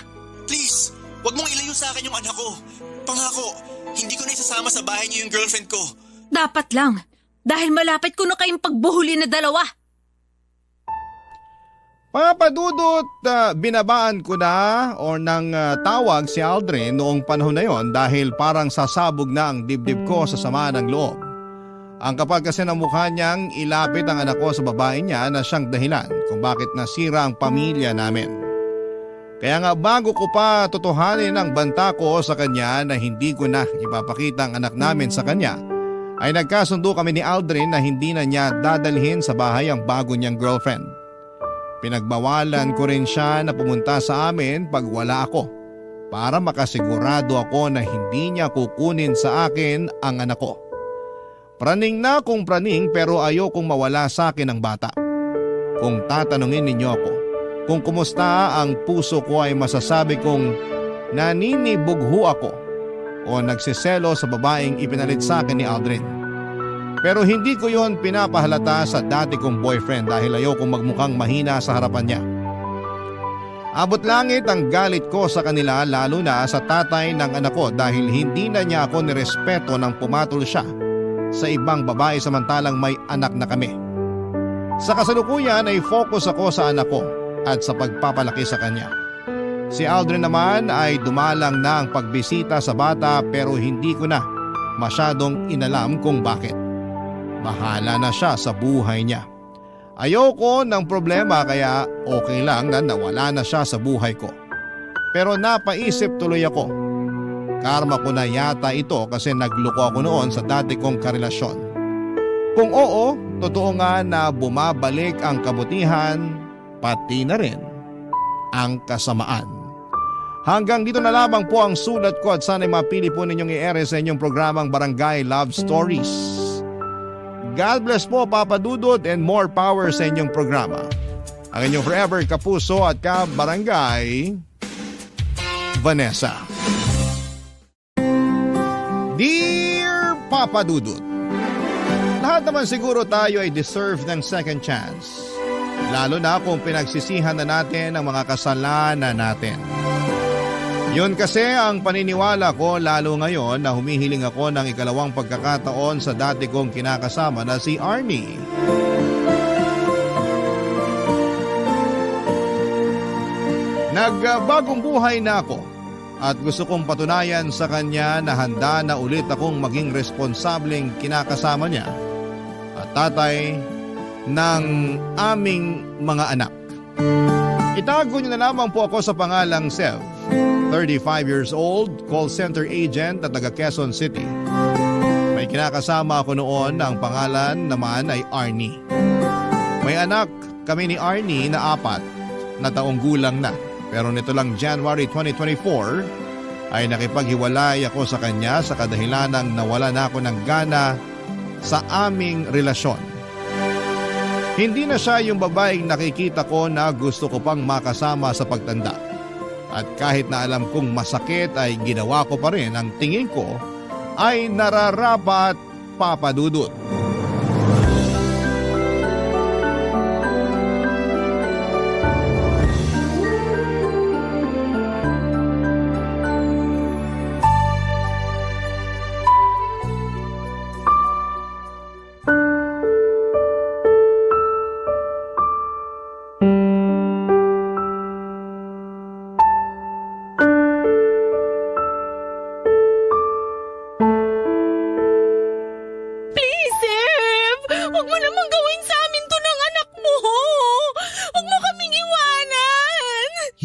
Please, wag mong ilayo sa akin yung anak ko. Pangako, hindi ko na isasama sa bahay niyo yung girlfriend ko. Dapat lang. Dahil malapit ko na kayong pagbuhuli na dalawa. Papadudot, binabaan ko na o nang tawag si Aldrin noong panahon na yon dahil parang sasabog na ang dibdib ko sa sama ng loob. Ang kapal kasi ng mukha niyang ilapit ang anak ko sa babae niya na siyang dahilan kung bakit nasira ang pamilya namin. Kaya nga bago ko pa totohanin ang banta ko sa kanya na hindi ko na ipapakita ang anak namin sa kanya, ay nagkasundo kami ni Aldrin na hindi na niya dadalhin sa bahay ang bago niyang girlfriend. Pinagbawalan ko rin siya na pumunta sa amin pag wala ako para makasigurado ako na hindi niya kukunin sa akin ang anak ko. Praning na kung praning pero ayokong mawala sa akin ang bata. Kung tatanungin ninyo ako kung kumusta ang puso ko ay masasabi kong naninibugho ako o nagsiselo sa babaeng ipinalit sa akin ni Aldrin. Pero hindi ko yon pinapahalata sa dati kong boyfriend dahil ayokong magmukhang mahina sa harapan niya. Abot langit ang galit ko sa kanila lalo na sa tatay ng anak ko dahil hindi na niya ako nirespeto nang pumatol siya sa ibang babae samantalang may anak na kami. Sa kasalukuyan ay focus ako sa anak ko at sa pagpapalaki sa kanya. Si Aldrin naman ay dumalang na ang pagbisita sa bata pero hindi ko na masyadong inalam kung bakit. Bahala na siya sa buhay niya. Ayoko ng problema kaya okay lang na nawala na siya sa buhay ko. Pero napaisip tuloy ako. Karma ko na yata ito kasi nagloko ako noon sa dati kong karelasyon. Kung oo, totoo nga na bumabalik ang kabutihan, pati na rin ang kasamaan. Hanggang dito na lamang po ang sulat ko at sana'y mapili po ninyong i-ere sa inyong programang Barangay Love Stories. God bless po Papa Dudut and more power sa inyong programa. Ang inyong forever kapuso at ka-barangay, Vanessa. Dear Papa Dudut, lahat naman siguro tayo ay deserve ng second chance. Lalo na kung pinagsisihan na natin ang mga kasalanan natin. Yun kasi ang paniniwala ko lalo ngayon na humihiling ako ng ikalawang pagkakataon sa dati kong kinakasama na si Arnie. Nagbagong buhay na ako at gusto kong patunayan sa kanya na handa na ulit akong maging responsableng kinakasama niya at tatay ng aming mga anak. Itago niyo na lamang po ako sa pangalang Sev, 35 years old, call center agent at taga Quezon City. May kinakasama ako noon na ang pangalan naman ay Arnie. May anak kami ni Arnie na 4 na taong gulang na. Pero nito lang January 2024 ay nakipaghiwalay ako sa kanya sa kadahilanang nawala na ako ng gana sa aming relasyon. Hindi na siya yung babaeng nakikita ko na gusto ko pang makasama sa pagtanda. At kahit na alam kong masakit ay ginawa ko pa rin ang tingin ko ay nararapat, Papa Dudut.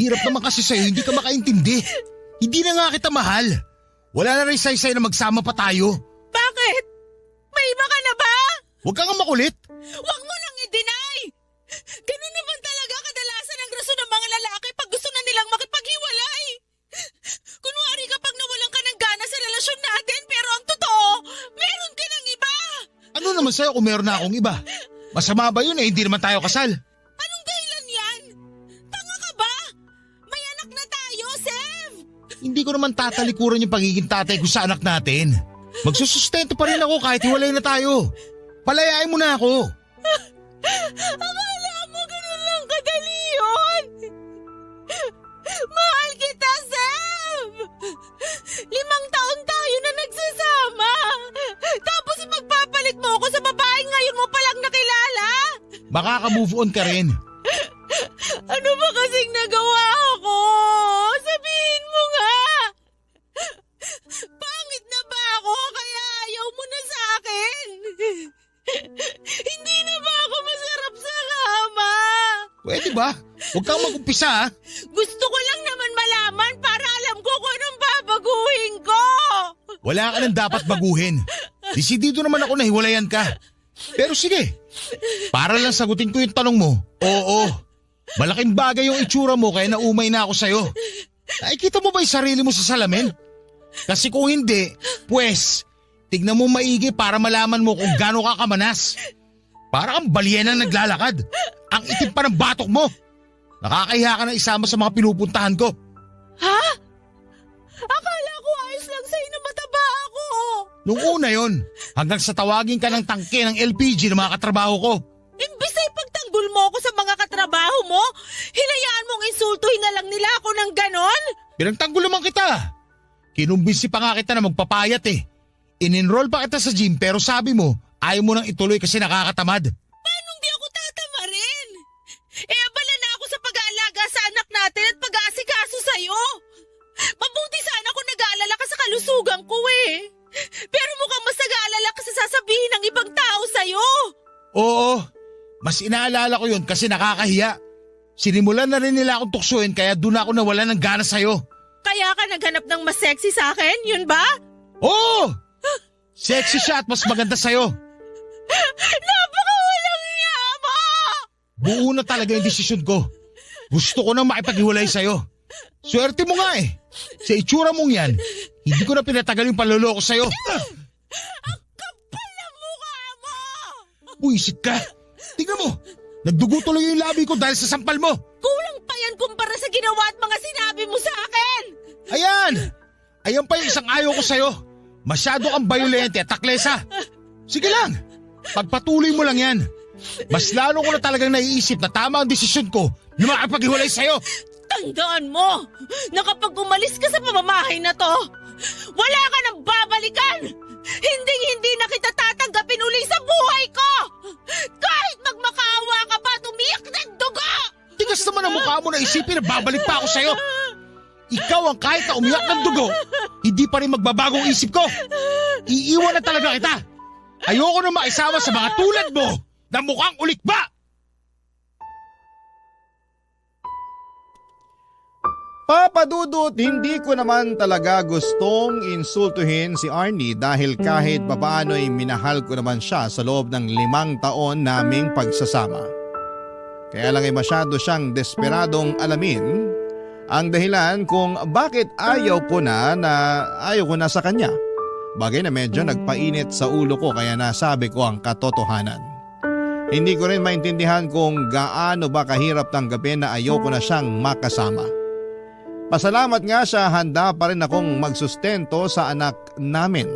Hirap naman kasi sa'yo, hindi ka makaintindi. Hindi na nga kita mahal. Wala na rin saysay na magsama pa tayo. Bakit? May iba ka na ba? Huwag kang makulit. Huwag mo nang i-deny! Ganun naman talaga kadalasan ang rason ng mga lalaki pag gusto na nilang makipaghiwalay. Kunwari kapag nawalan ka ng gana sa relasyon natin pero ang totoo, meron ka ng iba. Ano naman sa'yo kung meron na akong iba? Masama ba yun hindi naman tayo kasal? Anong dahilan yan? Tanga ka ba? May anak na tayo, Sev! Hindi ko naman tatalikuran yung pagiging tatay ko sa anak natin. Magsusustento pa rin ako kahit hiwalay na tayo. Palayain mo na ako. Akala mo ganun lang kadali yun? Mahal kita, Sev! 5 taon tayo na nagsasama. Tapos ipagpapalit mo ako sa babaeng ngayon mo palang nakilala? Makaka-move on ka rin. Ano ba kasing nagawa ako? Sabihin mo nga! Pangit na ba ako kaya ayaw mo na sa akin? Hindi na ba ako masarap sa kama? Pwede ba? Huwag kang mag-umpisa ha. Gusto ko lang naman malaman para alam ko kung anong babaguhin ko. Wala ka nang dapat baguhin. Desidido naman ako na hiwalayan ka. Pero sige, para lang sagutin ko yung tanong mo. Oo, malaking bagay yung itsura mo kaya naumay na ako sa'yo. Nakikita mo ba yung sarili mo sa salamin? Kasi kung hindi, pues, tignan mo maigi para malaman mo kung gaano ka kamanas. Para kang balyenang naglalakad. Ang itim pa ng batok mo. Nakakahiya ka na isama sa mga pinupuntahan ko. Ha? Akala ko ayos lang sa'yo na mataba ako. Nung una yon, hanggang sa tawagin ka ng tangke ng LPG ng mga katrabaho ko. Imbis ay pagtanggol mo ako sa mga katrabaho mo, hinayaan mong insultuhin na lang nila ako ng ganon? Pinagtanggol naman kita. Kinumbinsi pa nga kita na magpapayat eh. In-enroll pa kita sa gym pero sabi mo, ayaw mo nang ituloy kasi nakakatamad. Paano hindi ako tatama rin? Abala na ako sa pag-aalaga sa anak natin at pag-aasikaso sa'yo. Mabuti sana kung nag-aalala ka sa kalusugan ko eh. Pero mukhang mas nag-aalala ka sa sasabihin ng ibang tao sa'yo. Oo, mas inaalala ko yun kasi nakakahiya. Sinimulan na rin nila akong tuksuin kaya doon ako nawalan ng gana sa'yo. Kaya ka naghanap ng mas sexy sa akin, yun ba? Oo! Sexy siya at mas maganda sa'yo. Napakawalang iya mo! Buo na talaga yung desisyon ko. Gusto ko nang makipaghiwalay sa'yo. Swerte mo nga eh. Sa itsura mong yan, hindi ko na pinatagal yung panloloko sa'yo. Kapal ang mukha mo! Buisit ka. Tingnan mo, nagdugo tuloy yung labi ko dahil sa sampal mo. Kulang pa yan kumpara sa ginawa at mga sinabi mo sa akin! Ayan! Ayan pa yung isang ayaw ko sa'yo. Masyado kang bayolente at taklesa. Sige lang, pagpatuloy mo lang yan. Mas lalo ko na talagang naiisip na tama ang desisyon ko na makapaghiwalay sa'yo. Tandaan mo na kapag umalis ka sa pamamahay na to, wala ka nang babalikan! Hinding-hindi na kita tatanggapin uli sa buhay ko! Kahit magmakaawa ka pa at umiyak ng dugo! Tigas naman ang mukha mo na isipin na babalik pa ako sa'yo. Ikaw ang kahit na umiyak ng dugo, hindi pa rin magbabagong isip ko. Iiwan na talaga kita. Ayoko na makisama sa mga tulad mo na mukhang ulikba. Papa Dudut, hindi ko naman talaga gustong insultuhin si Arnie dahil kahit papaano ay minahal ko naman siya sa loob ng 5 taon naming pagsasama. Kaya lang ay masyado siyang desperadong alamin ang dahilan kung bakit ayaw ko na sa kanya. Bagay na medyo nagpainit sa ulo ko kaya nasabi ko ang katotohanan. Hindi ko rin maintindihan kung gaano ba kahirap tanggapin na ayoko na siyang makasama. Pasalamat nga siya, handa pa rin akong magsustento sa anak namin.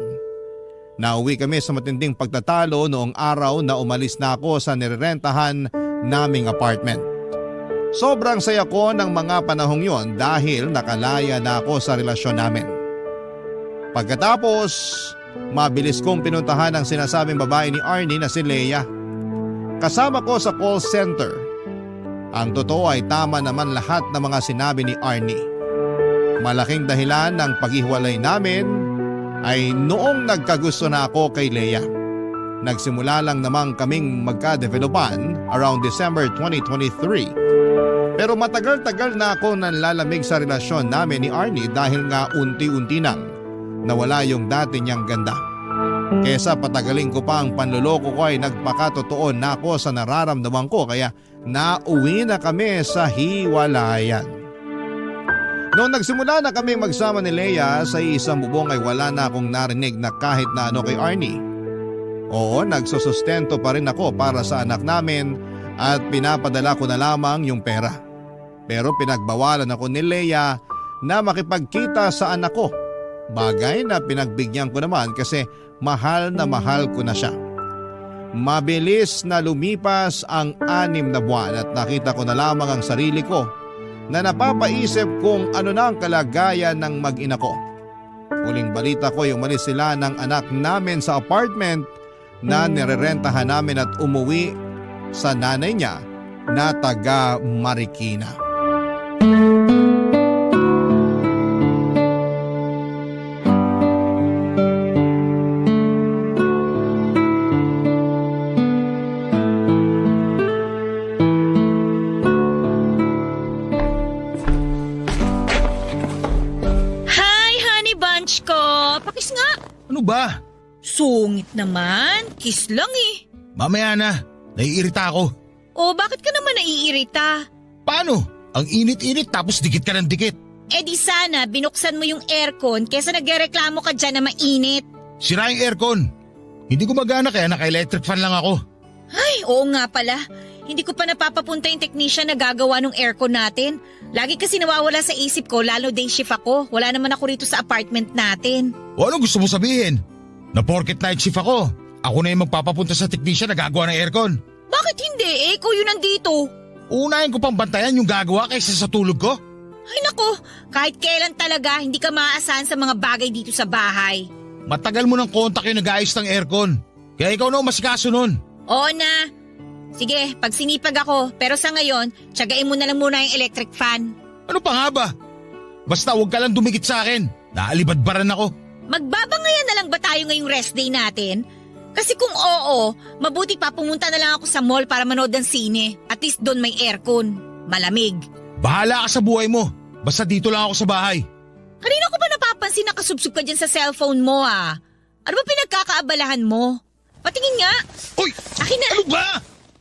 Nauwi kami sa matinding pagtatalo noong araw na umalis na ako sa nirerentahan naming apartment. Sobrang saya ko ng mga panahong yon dahil nakalaya na ako sa relasyon namin. Pagkatapos, mabilis kong pinuntahan ang sinasabing babae ni Arnie na si Leia. Kasama ko sa call center. Ang totoo ay tama naman lahat ng mga sinabi ni Arnie. Malaking dahilan ng paghiwalay namin ay noong nagkagusto na ako kay Leia. Nagsimula lang namang kaming magka-developan around December 2023. Pero matagal-tagal na ako nanlalamig sa relasyon namin ni Arnie dahil nga unti-unti nang nawala yung dati niyang ganda. Kesa patagalin ko pa ang panloloko ko ay nagpakatotoo na ako sa nararamdaman ko kaya nauwi na kami sa hiwalayan. Noong nagsimula na kami magsama ni Leia sa isang bubong ay wala na akong narinig na kahit na ano kay Arnie. Oo, nagsusustento pa rin ako para sa anak namin at pinapadala ko na lamang yung pera. Pero pinagbawalan ako ni Leia na makipagkita sa anak ko. Bagay na pinagbigyan ko naman kasi mahal ko na siya. Mabilis na lumipas ang 6 na buwan at nakita ko na lamang ang sarili ko na napapaisip kung ano na ang kalagayan ng mag-ina ko. Huling balita ko yung umalis sila ng anak namin sa apartment na nirerentahan namin at umuwi sa nanay niya na taga Marikina. Pakis nga! Ano ba? Sungit naman. Kiss lang eh. Mamaya na, naiirita ako. O bakit ka naman naiirita? Paano? Ang init-init tapos dikit ka ng dikit. Eh di sana binuksan mo yung aircon kesa nagreklamo ka dyan na mainit. Sira yung aircon. Hindi gumagana kaya naka-electric fan lang ako. Ay, oo nga pala. Hindi ko pa napapapunta yung technician na gagawa ng aircon natin. Lagi kasi nawawala sa isip ko, lalo day shift ako. Wala naman ako rito sa apartment natin. O anong gusto mo sabihin? Na porket night shift ako, ako na yung magpapapunta sa technician na gagawa ng aircon. Bakit hindi? Ikaw yun nandito. Unahin ko pang bantayan yung gagawa kaysa sa tulog ko. Ay nako, kahit kailan talaga hindi ka maaasahan sa mga bagay dito sa bahay. Matagal mo ng kontak yung nag-aayos ng aircon. Kaya ikaw na umasikaso nun. Oo na. Sige, pag sinipag ako, pero sa ngayon, tiyagain mo na lang muna yung electric fan. Ano pa nga ba? Basta huwag ka lang dumikit sa akin. Naalibadbaran ako. Magbabangayan na lang ba tayo ngayong rest day natin? Kasi kung oo, mabuti pa pumunta na lang ako sa mall para manood ng sine. At least doon may aircon. Malamig. Bahala ka sa buhay mo. Basta dito lang ako sa bahay. Kanina ko ba napapansin na kasubsob ka dyan sa cellphone mo ah? Ano ba pinagkakaabalahan mo? Patingin nga. Uy! Akin na. Ano ba?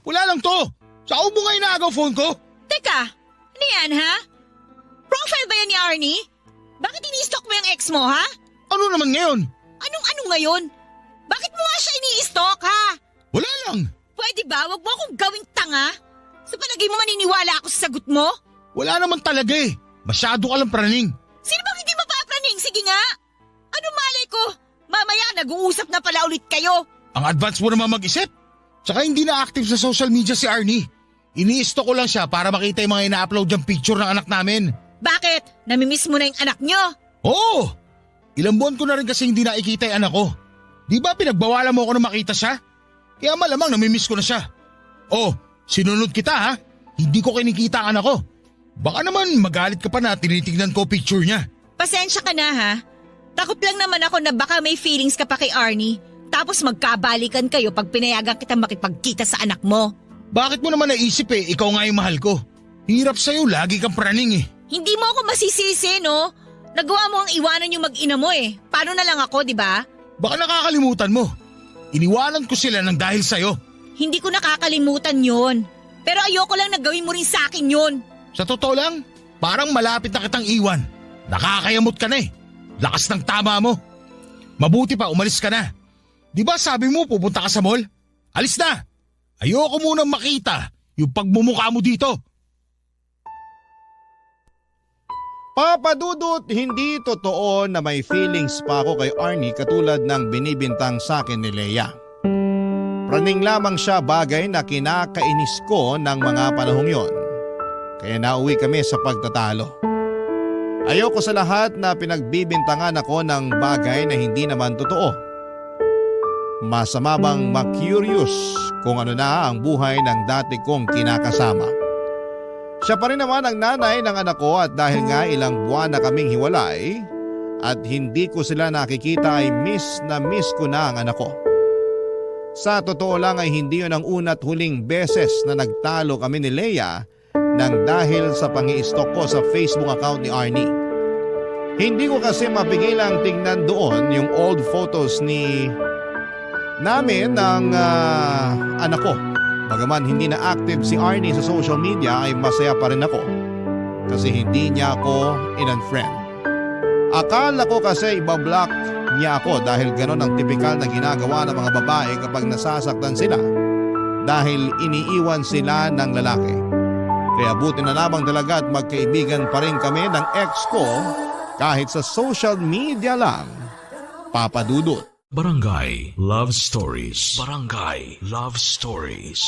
Wala lang to. Sa mo nga inaagaw phone ko. Teka, ano yan ha? Profile ba yan ni Arnie? Bakit ini-stalk mo yung ex mo ha? Ano naman ngayon? Anong ngayon? Bakit mo nga siya ini-stalk ha? Wala lang. Pwede ba? Wag mo akong gawing tanga. Sa palagay mo maniniwala ako sa sagot mo? Wala naman talaga eh. Masyado ka lang praning. Sino bang hindi mapapraning? Sige nga. Ano malay ko? Mamaya nag-uusap na pala ulit kayo. Ang advance mo naman mag-isip. Tsaka hindi na active sa social media si Arnie. Ini-stalk ko lang siya para makita yung mga ina-upload yung picture ng anak namin. Bakit? Namimiss mo na yung anak nyo? Oo! Ilang buwan ko na rin kasi hindi nakikita yung anak ko. Di ba pinagbawalan mo ako na makita siya? Kaya malamang namimiss ko na siya. Oh, sinunod kita ha? Hindi ko kinikita ang anak ko. Baka naman magalit ka pa na tinitignan ko picture niya. Pasensya ka na ha. Takot lang naman ako na baka may feelings ka pa kay Arnie. Tapos magkabalikan kayo pag pinayagan kita makipagkita sa anak mo. Bakit mo naman naisip eh, ikaw nga yung mahal ko. Hirap sa'yo, lagi kang praning eh. Hindi mo ako masisisi no? Nagawa mo ang iwanan yung mag-ina mo eh. Paano na lang ako, di ba? Baka nakakalimutan mo. Iniwanan ko sila ng dahil sa'yo. Hindi ko nakakalimutan yon. Pero ayoko lang na gawin mo rin sa akin yon. Sa totoo lang, parang malapit na kitang iwan. Nakakayamot ka na eh. Lakas ng tama mo. Mabuti pa, umalis ka na. Di ba sabi mo pupunta ka sa mall? Alis na! Ayoko munang makita yung pagmumukha mo dito. Papa Dudut, hindi totoo na may feelings pa ako kay Arnie katulad ng binibintang sa akin ni Leia. Praning lamang siya, bagay na kinakainis ko ng mga panahong yon. Kaya nauwi kami sa pagtatalo. Ayoko sa lahat na pinagbibintangan ako ng bagay na hindi naman totoo. Masama bang ma-curious kung ano na ang buhay ng dati kong kinakasama? Siya pa rin naman ang nanay ng anak ko at dahil nga ilang buwan na kaming hiwalay at hindi ko sila nakikita ay miss na miss ko na ang anak ko. Sa totoo lang ay hindi yun ang una't huling beses na nagtalo kami ni Leia nang dahil sa pangi-stalk ko sa Facebook account ni Arnie. Hindi ko kasi mapigilang tingnan doon yung old photos namin ng anak ko. Bagaman hindi na active si Arnie sa social media ay masaya pa rin ako kasi hindi niya ako in-unfriend. Akala ko kasi ibablock niya ako dahil ganon ang tipikal na ginagawa ng mga babae kapag nasasaktan sila dahil iniiwan sila ng lalaki. Kaya buti na lamang talaga at magkaibigan pa rin kami ng ex ko kahit sa social media lang. Papa Dudut. Barangay Love Stories. Barangay Love Stories.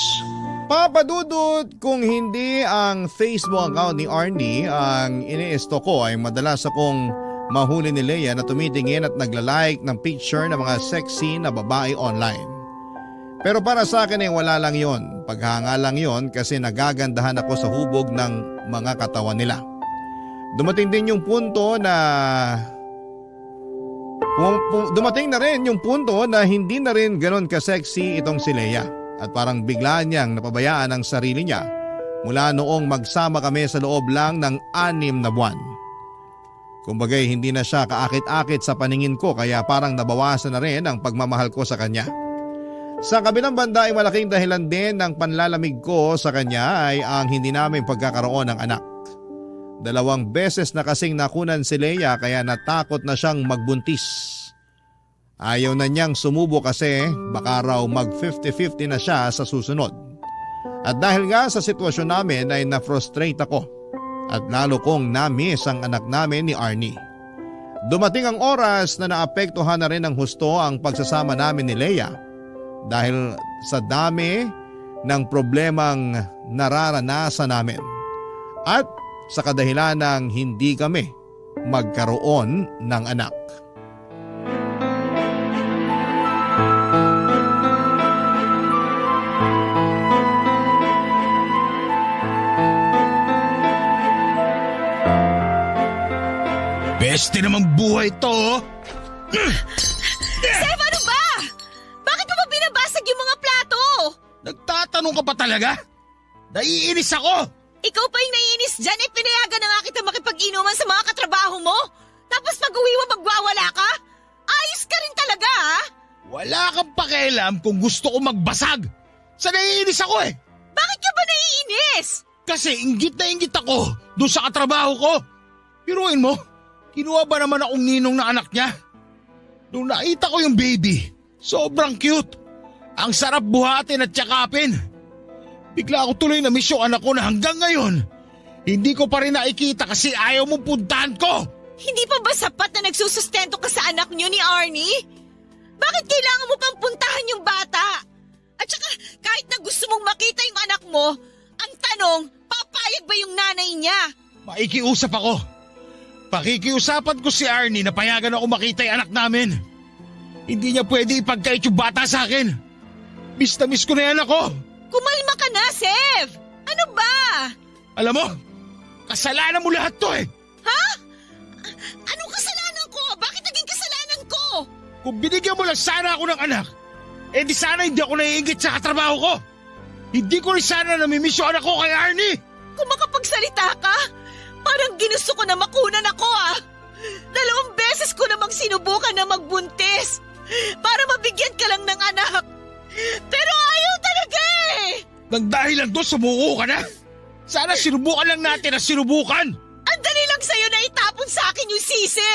Papa Dudut, kung hindi ang Facebook account ni Arnie ang ini-stalk ko ay madalas akong mahuli ni Leia na tumitingin at nagla-like ng picture ng mga sexy na babae online. Pero para sa akin ay wala lang yon. Paghanga lang yon kasi nagagandahan ako sa hubog ng mga katawan nila. Dumating din yung punto na dumating na rin yung punto na hindi na rin ganon ka-sexy itong si Leia at parang bigla niyang napabayaan ang sarili niya mula noong magsama kami sa loob lang ng 6 na buwan. Kumbagay hindi na siya kaakit-akit sa paningin ko kaya parang nabawasan na rin ang pagmamahal ko sa kanya. Sa kabilang banda ay malaking dahilan din ng panlalamig ko sa kanya ay ang hindi namin pagkakaroon ng anak. 2 beses na kasing nakunan si Leia kaya natakot na siyang magbuntis. Ayaw na niyang sumubo kasi baka raw mag 50-50 na siya sa susunod. At dahil nga sa sitwasyon namin ay na-frustrate ako at lalo kong na-miss ang anak namin ni Arnie. Dumating ang oras na naapektuhan na rin ng husto ang pagsasama namin ni Leia dahil sa dami ng problemang nararanasan namin at sa kadahilan ng hindi kami magkaroon ng anak. Peste namang buhay to, oh. Sev, ano ba? Bakit mo ba binabasag yung mga plato? Nagtatanong ka pa talaga? Naiinis ako! Ikaw pa yung naiinis dyan, pinayagan na nga kita makipag-inuman sa mga katrabaho mo? Tapos pag-uwi mo magwawala ka? Ayos ka rin talaga, ha? Wala kang pakialam kung gusto ko magbasag. Sa naiinis ako eh. Bakit ka ba naiinis? Kasi inggit na inggit ako doon sa katrabaho ko. Piruin mo, kinuha ba naman akong ninong na anak niya? Nung nakita ko yung baby, sobrang cute. Ang sarap buhatin at yakapin. Bigla ako tuloy na miss yung anak ko na hanggang ngayon, hindi ko pa rin nakikita kasi ayaw mong puntahan ko. Hindi pa ba sapat na nagsusustento ka sa anak niyo ni Arnie? Bakit kailangan mo pang puntahan yung bata? At saka kahit na gusto mong makita yung anak mo, ang tanong, papayag ba yung nanay niya? Maikiusap ako. Pakikiusapan ko si Arnie na payagan ako makita yung anak namin. Hindi niya pwede ipagkait yung bata sa akin. Miss na miss ko na yan ako. Kumalma ka na, Sev! Ano ba? Alam mo, kasalanan mo lahat to eh. Ha? Anong kasalanan ko? Bakit naging kasalanan ko? Kung binigyan mo lang sana ako ng anak, eh di sana hindi ako naiingit sa katrabaho ko. Hindi ko rin sana namimiss yung anak ko kay Arnie. Kung makapagsalita ka, parang ginusto ko na makunan ako, ah. 2 beses ko namang sinubukan na magbuntis para mabigyan ka lang ng anak. Pero ayaw talaga eh! Nang dahil lang doon, sumuko ka na. Sana sinubukan lang natin na sinubukan. Ang dali lang sa'yo na itapon sa akin yung sisi.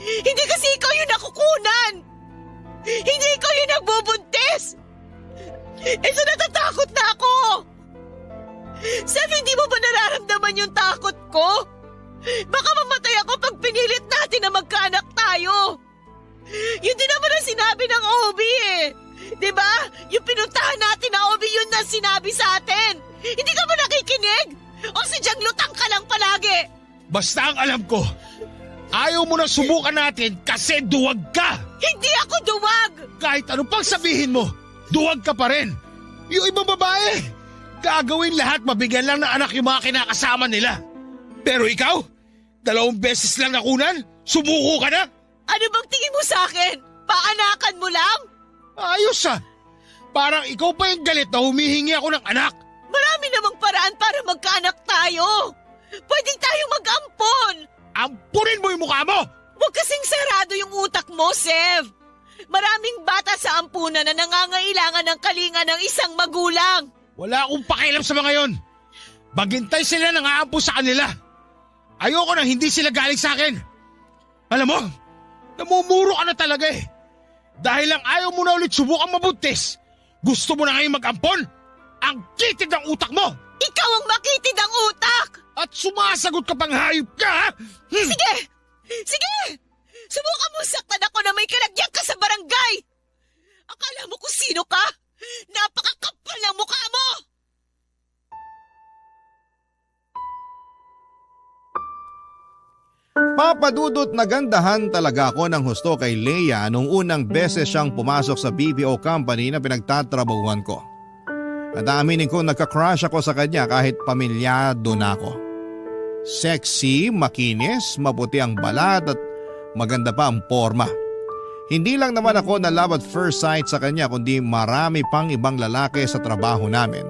Hindi kasi ikaw yung nakukunan. Hindi ikaw yung nagbubuntis. Ito, natatakot na ako. Sef, hindi mo ba nararamdaman yung takot ko? Baka mamatay ako pag pinilit natin na magkaanak tayo. Yun din naman ang sinabi ng OB eh. Diba? Yung pinuntahan natin na OB yun na sinabi sa atin. Hindi ka ba nakikinig? O sadyang lutang ka lang palagi? Basta ang alam ko, ayaw mo na subukan natin kasi duwag ka. Hindi ako duwag! Kahit ano pang sabihin mo, duwag ka pa rin. Yung ibang babae, gagawin lahat mabigyan lang ng anak yung mga kinakasama nila. Pero ikaw, 2 beses lang nakunan, sumuko ka na. Ano bang tingin mo sa akin? Paanakan mo lang? Ayos ah. Parang ikaw pa yung galit na humihingi ako ng anak. Marami namang paraan para magkaanak tayo. Pwedeng tayo mag-ampon. Ampunin mo yung mukha mo! Huwag kasing sarado yung utak mo, Sev. Maraming bata sa ampunan na nangangailangan ng kalinga ng isang magulang. Wala akong pakialam sa mga yon. Maghintay sila nang aampo sa kanila. Ayoko na hindi sila galing sa akin. Alam mo, namumuro ka na talaga eh. Dahil lang ayaw mo na ulit subukang mabuntis, gusto mo na ngayon mag-ampon? Ang kitid ng utak mo! Ikaw ang makitid ang utak! At sumasagot ka pang hayop ka, ha? Sige! Sige! Subukan mo saktan ako na may kalagyan ka sa barangay! Akala mo kung sino ka? Napakakapal ng mukha mo! Papadudot nagandahan talaga ako ng husto kay Leia nung unang beses siyang pumasok sa BPO company na pinagtatrabahuan ko. At aminin ko nagka-crush ako sa kanya kahit pamilyado na ako. Sexy, makinis, maputi ang balat at maganda pa ang forma. Hindi lang naman ako na love at first sight sa kanya kundi marami pang ibang lalaki sa trabaho namin.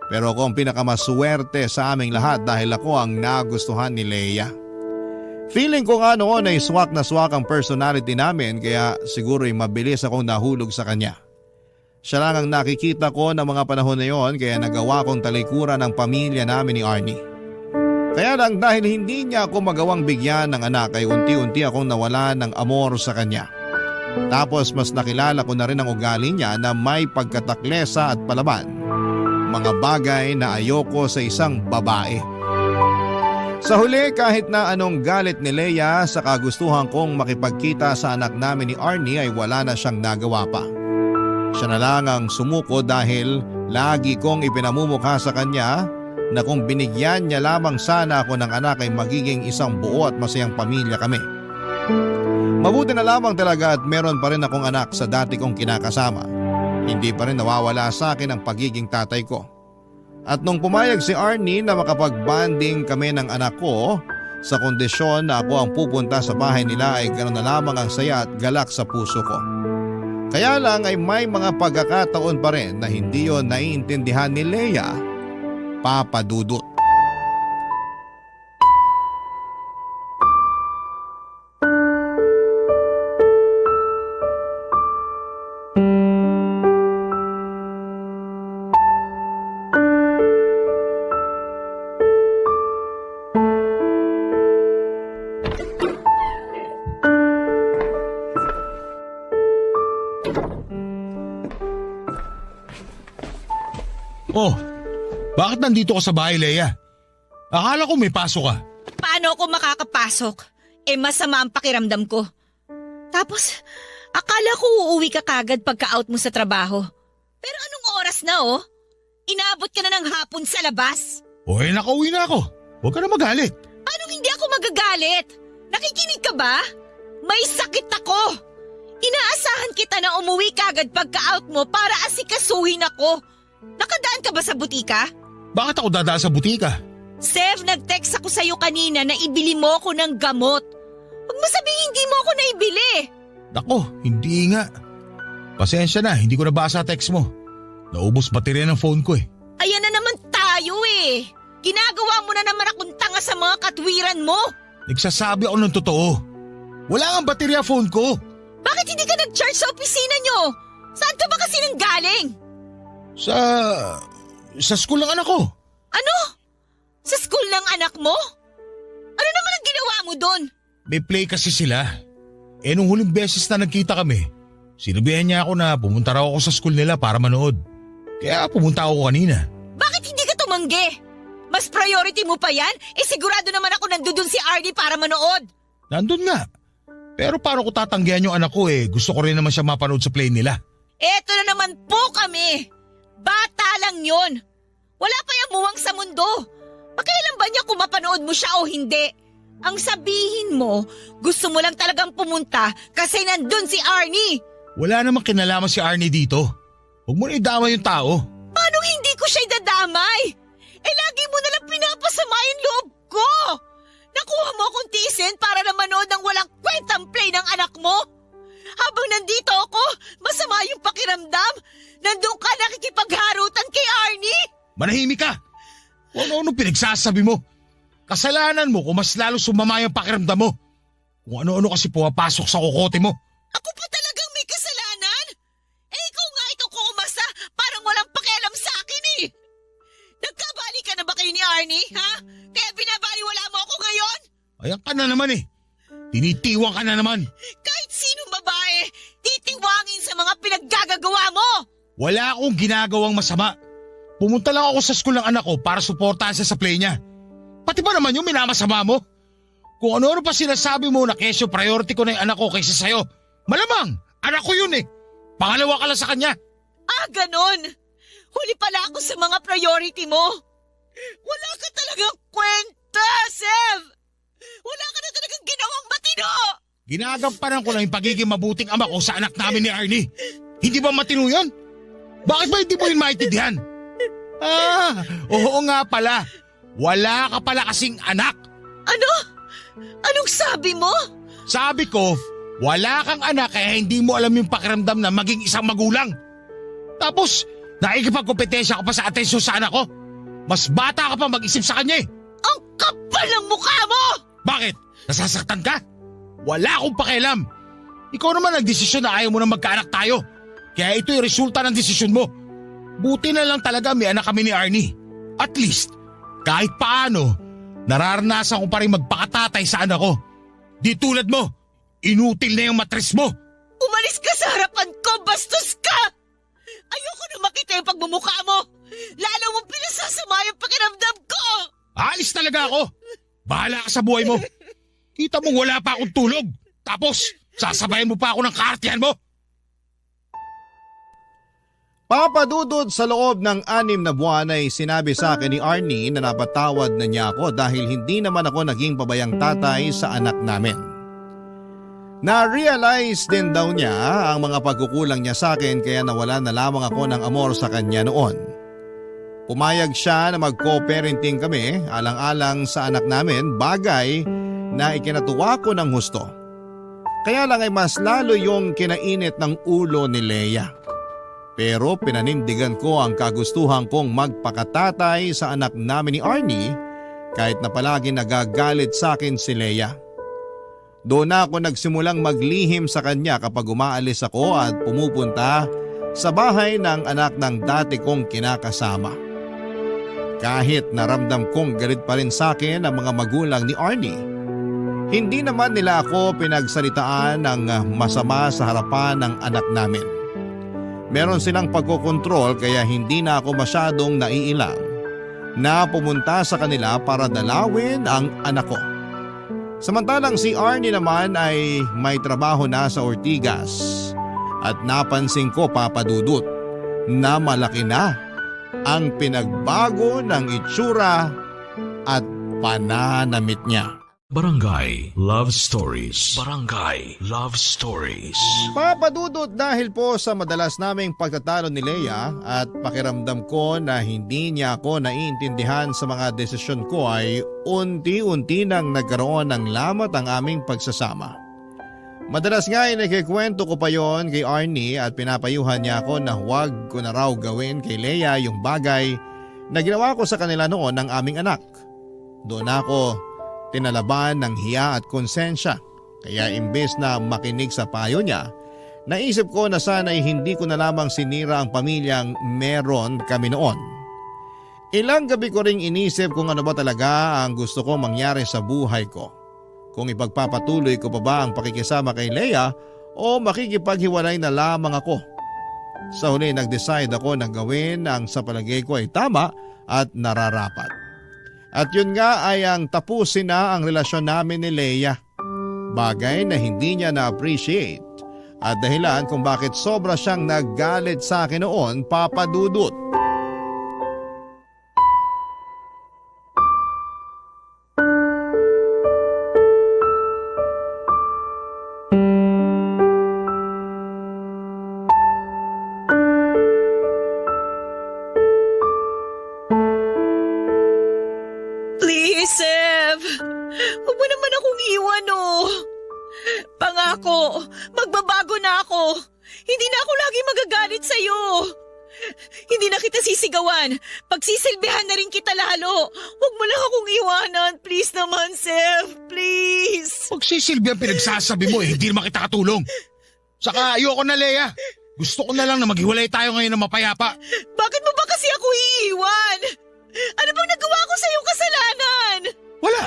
Pero ako ang pinakamaswerte sa aming lahat dahil ako ang nagustuhan ni Leia. Feeling ko nga noon ay swak na swak ang personality namin kaya siguro'y mabilis akong nahulog sa kanya. Siya lang ang nakikita ko ng mga panahon na yon kaya nagawa kong talikuran ang pamilya namin ni Arnie. Kaya lang dahil hindi niya ako magawang bigyan ng anak ay unti-unti akong nawala ng amor sa kanya. Tapos mas nakilala ko na rin ang ugali niya na may pagkataklesa at palaban. Mga bagay na ayoko sa isang babae. Sa huli kahit na anong galit ni Leia sa kagustuhan kong makipagkita sa anak namin ni Arnie ay wala na siyang nagawa pa. Siya na lang ang sumuko dahil lagi kong ipinamumukha sa kanya na kung binigyan niya lamang sana ako ng anak ay magiging isang buo at masayang pamilya kami. Mabuti na lamang talaga at meron pa rin akong anak sa dati kong kinakasama. Hindi pa rin nawawala sa akin ang pagiging tatay ko. At nung pumayag si Arnie na makapag-bonding kami ng anak ko, Sa kondisyon na ako ang pupunta sa bahay nila ay gano'n na lamang ang saya at galak sa puso ko. Kaya lang ay may mga pagkakataon pa rin na hindi yon naiintindihan ni Leia, Papa Dudut. Oh, bakit nandito ka sa bahay, Leia? Akala ko may pasok ka. Paano ako makakapasok? Masama ang pakiramdam ko. Tapos, akala ko uuwi ka kagad pagka-out mo sa trabaho. Pero anong oras na Inaabot ka na ng hapon sa labas. Nakauwi na ako. Huwag ka na magalit. Paano hindi ako magagalit? Nakikinig ka ba? May sakit ako. Inaasahan kita na umuwi kagad pagka-out mo para asikasuhin ako. Nakadaan ka ba sa butika? Bakit ako dadaan sa butika? Sev, nag-text ako sa'yo kanina na ibili mo ako ng gamot. Huwag mo sabihin hindi mo ako naibili. Nako, hindi nga. Pasensya na, hindi ko nabasa text mo. Naubos baterya ng phone ko eh. Ayan na naman tayo eh. Ginagawa mo na naman akong tanga sa mga katwiran mo. Nagsasabi ako ng totoo. Wala ang baterya phone ko. Bakit hindi ka nag-charge sa opisina nyo? Saan ka ba kasi nanggaling? Sa school ng anak ko. Ano? Sa school ng anak mo? Ano naman ang ginawa mo doon? May play kasi sila. Nung huling beses na nagkita kami, sinabihan niya ako na pumunta raw ako sa school nila para manood. Kaya pumunta ako kanina. Bakit hindi ka tumanggi? Mas priority mo pa yan? Sigurado naman ako nandun si Arnie para manood. Nandun nga. Pero paano ko tatanggihan yung anak ko gusto ko rin naman siya mapanood sa play nila. Eto na naman po kami. Bata lang yon. Wala pa yung muwang sa mundo. Pakailan ba niya kung mapanood mo siya o hindi? Ang sabihin mo, gusto mo lang talagang pumunta kasi nandun si Arnie. Wala namang kinalaman si Arnie dito. Huwag mo na idama yung tao. Paano hindi ko siya idadamay? Lagi mo nalang pinapasama yung loob ko. Nakuha mo akong tiisin para na manood ng walang kwentang play ng anak mo. Habang nandito ako, masama yung pakiramdam. Nandun ka nakikipagharutan kay Arnie. Manahimik ka! Ano pinagsasabi mo? Kasalanan mo kung mas lalo sumama yung pakiramdam mo. Kung ano-ano kasi pumapasok sa kokote mo. Ako pa talagang may kasalanan? Ikaw nga itong kuumasa, parang walang pakialam sa akin eh. Nagkabali ka na ba kayo ni Arnie, ha? Kaya binabaliwala mo ako ngayon? Ayan ka na naman Tinitiwang ka na naman. Kahit sinong babae, titiwangin sa mga pinaggagawa mo. Wala akong ginagawang masama. Pumunta lang ako sa school ng anak ko para suportahan siya sa play niya. Pati ba naman yung minamasama mo? Kung ano-ano pa sinasabi mo na kesyo priority ko na yung anak ko kaysa sa'yo. Malamang, anak ko yun Pangalawa ka lang sa kanya. Ganon. Huli pala ako sa mga priority mo. Wala ka talagang kwenta, Sev. Wala ka na talagang ginawang matino. Ginagampanan ko lang yung pagiging mabuting ama ko sa anak namin ni Arnie. Hindi ba matino yun? Bakit ba hindi mo yun maintindihan? Oo nga pala. Wala ka pala kasing anak. Ano? Anong sabi mo? Sabi ko, wala kang anak kaya hindi mo alam yung pakiramdam na maging isang magulang. Tapos, nakikipagkompetensya ka pa sa atensyon sa anak ko. Mas bata ka pa mag-isip sa kanya Ang kapal ng mukha mo! Bakit? Nasasaktan ka? Wala akong pakialam. Ikaw naman nagdesisyon na ayaw mo na magkaanak tayo. Kaya ito yung resulta ng desisyon mo. Buti na lang talaga may anak kami ni Arnie. At least, kahit paano, nararanasan ko pa rin magpakatatay sa anak ko. Di tulad mo, inutil na yung matres mo. Umalis ka sa harapan ko, bastos ka! Ayoko na makita yung pagmumukha mo. Lalo mong pinasasama yung pakiramdam ko. Alis talaga ako. Bahala ka sa buhay mo. Kita mo wala pa akong tulog. Tapos, sasabayan mo pa ako ng kaartihan mo. Papadudod sa loob ng 6 na buwan ay sinabi sa akin ni Arnie na napatawad na niya ako dahil hindi naman ako naging pabayang tatay sa anak namin. Na-realize din daw niya ang mga pagkukulang niya sa akin kaya nawala na lamang ako ng amor sa kanya noon. Pumayag siya na mag-co-parenting kami alang-alang sa anak namin, bagay na ikinatuwa ko ng husto. Kaya lang ay mas lalo yung kinainit ng ulo ni Leia. Pero pinanindigan ko ang kagustuhan kong magpakatatay sa anak namin ni Arnie kahit na palagi nagagalit sa akin si Leia. Doon na ako nagsimulang maglihim sa kanya kapag umaalis ako at pumupunta sa bahay ng anak ng dati kong kinakasama. Kahit naramdam kong galit pa rin sa akin ang mga magulang ni Arnie, hindi naman nila ako pinagsalitaan ng masama sa harapan ng anak namin. Meron silang pagkokontrol kaya hindi na ako masyadong naiilang na pumunta sa kanila para dalawin ang anak ko. Samantalang si Arnie naman ay may trabaho na sa Ortigas at napansin ko, Papa Dudut, na malaki na ang pinagbago ng itsura at pananamit niya. Barangay Love Stories. Barangay Love Stories. Papadudot, dahil po sa madalas naming pagtatalo ni Leia at pakiramdam ko na hindi niya ako naiintindihan sa mga desisyon ko, ay unti-unti nang nagkaroon ng lamat ang aming pagsasama. Madalas nga ay nakikwento ko pa yon kay Arnie at pinapayuhan niya ako na huwag ko na raw gawin kay Leia yung bagay na ginawa ko sa kanila noon ng aming anak. Doon ako tinalaban ng hiya at konsensya, kaya imbes na makinig sa payo niya, naisip ko na sana'y hindi ko na lamang sinira ang pamilyang meron kami noon. Ilang gabi ko ring inisip kung ano ba talaga ang gusto ko mangyari sa buhay ko. Kung ipagpapatuloy ko pa ba ang pakikisama kay Leia o makikipaghiwalay na lamang ako. Sa huli nag-decide ako na gawin ang sa palagay ko ay tama at nararapat. At yun nga ay ang tapusin na ang relasyon namin ni Leia. Bagay na hindi niya na-appreciate at dahilan kung bakit sobra siyang naggalit sa akin noon, Papa Dudut. Please, Sev. Huwag mo naman akong iwan, oh. Pangako, magbabago na ako. Hindi na ako lagi magagalit sa'yo. Hindi na kita sisigawan. Pagsisilbihan na rin kita lalo. Huwag mo lang akong iwanan. Please naman, Sev. Please. Pagsisilbi ang pinagsasabi mo hindi naman kita katulong. Saka ayoko na, Leia. Gusto ko na lang na maghiwalay tayo ngayon ng mapayapa. Bakit mo ba kasi ako iiwan? Ano bang nagawa ko sa iyong kasalanan? Wala,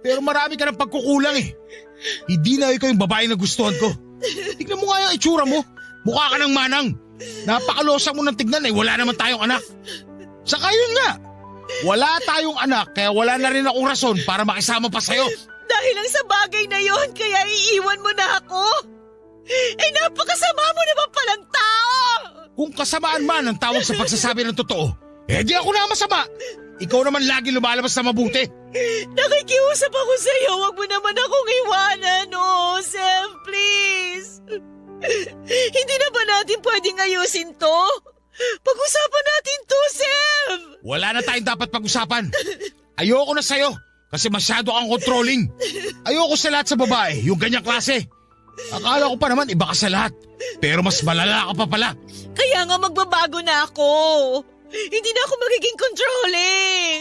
pero marami ka ng pagkukulang eh. Hindi na ikaw yung babae na gustuhan ko. Tignan mo nga yung itsura mo. Mukha ka ng manang. Napakalosa mo ng tignan eh, wala naman tayong anak. Saka yun nga, wala tayong anak kaya wala na rin akong rason para makisama pa sa'yo. Dahil lang sa bagay na yon, kaya iiwan mo na ako? Eh napakasama mo naman palang tao! Kung kasamaan man ang tawag sa pagsasabi ng totoo, eh di ako na masama. Ikaw naman lagi lumalabas na mabuti. Nakikiusap ako sa'yo, wag mo naman akong iwanan, oh, Sev, please. Hindi na ba natin pwedeng ayusin to? Pag-usapan natin to, Sev. Wala na tayong dapat pag-usapan. Ayoko na sa'yo kasi masyado kang controlling. Ayoko sa lahat sa babae, yung ganyang klase. Akala ko pa naman iba ka sa lahat, pero mas malala ka pa pala. Kaya nga magbabago na ako. Hindi na ako magiging controlling.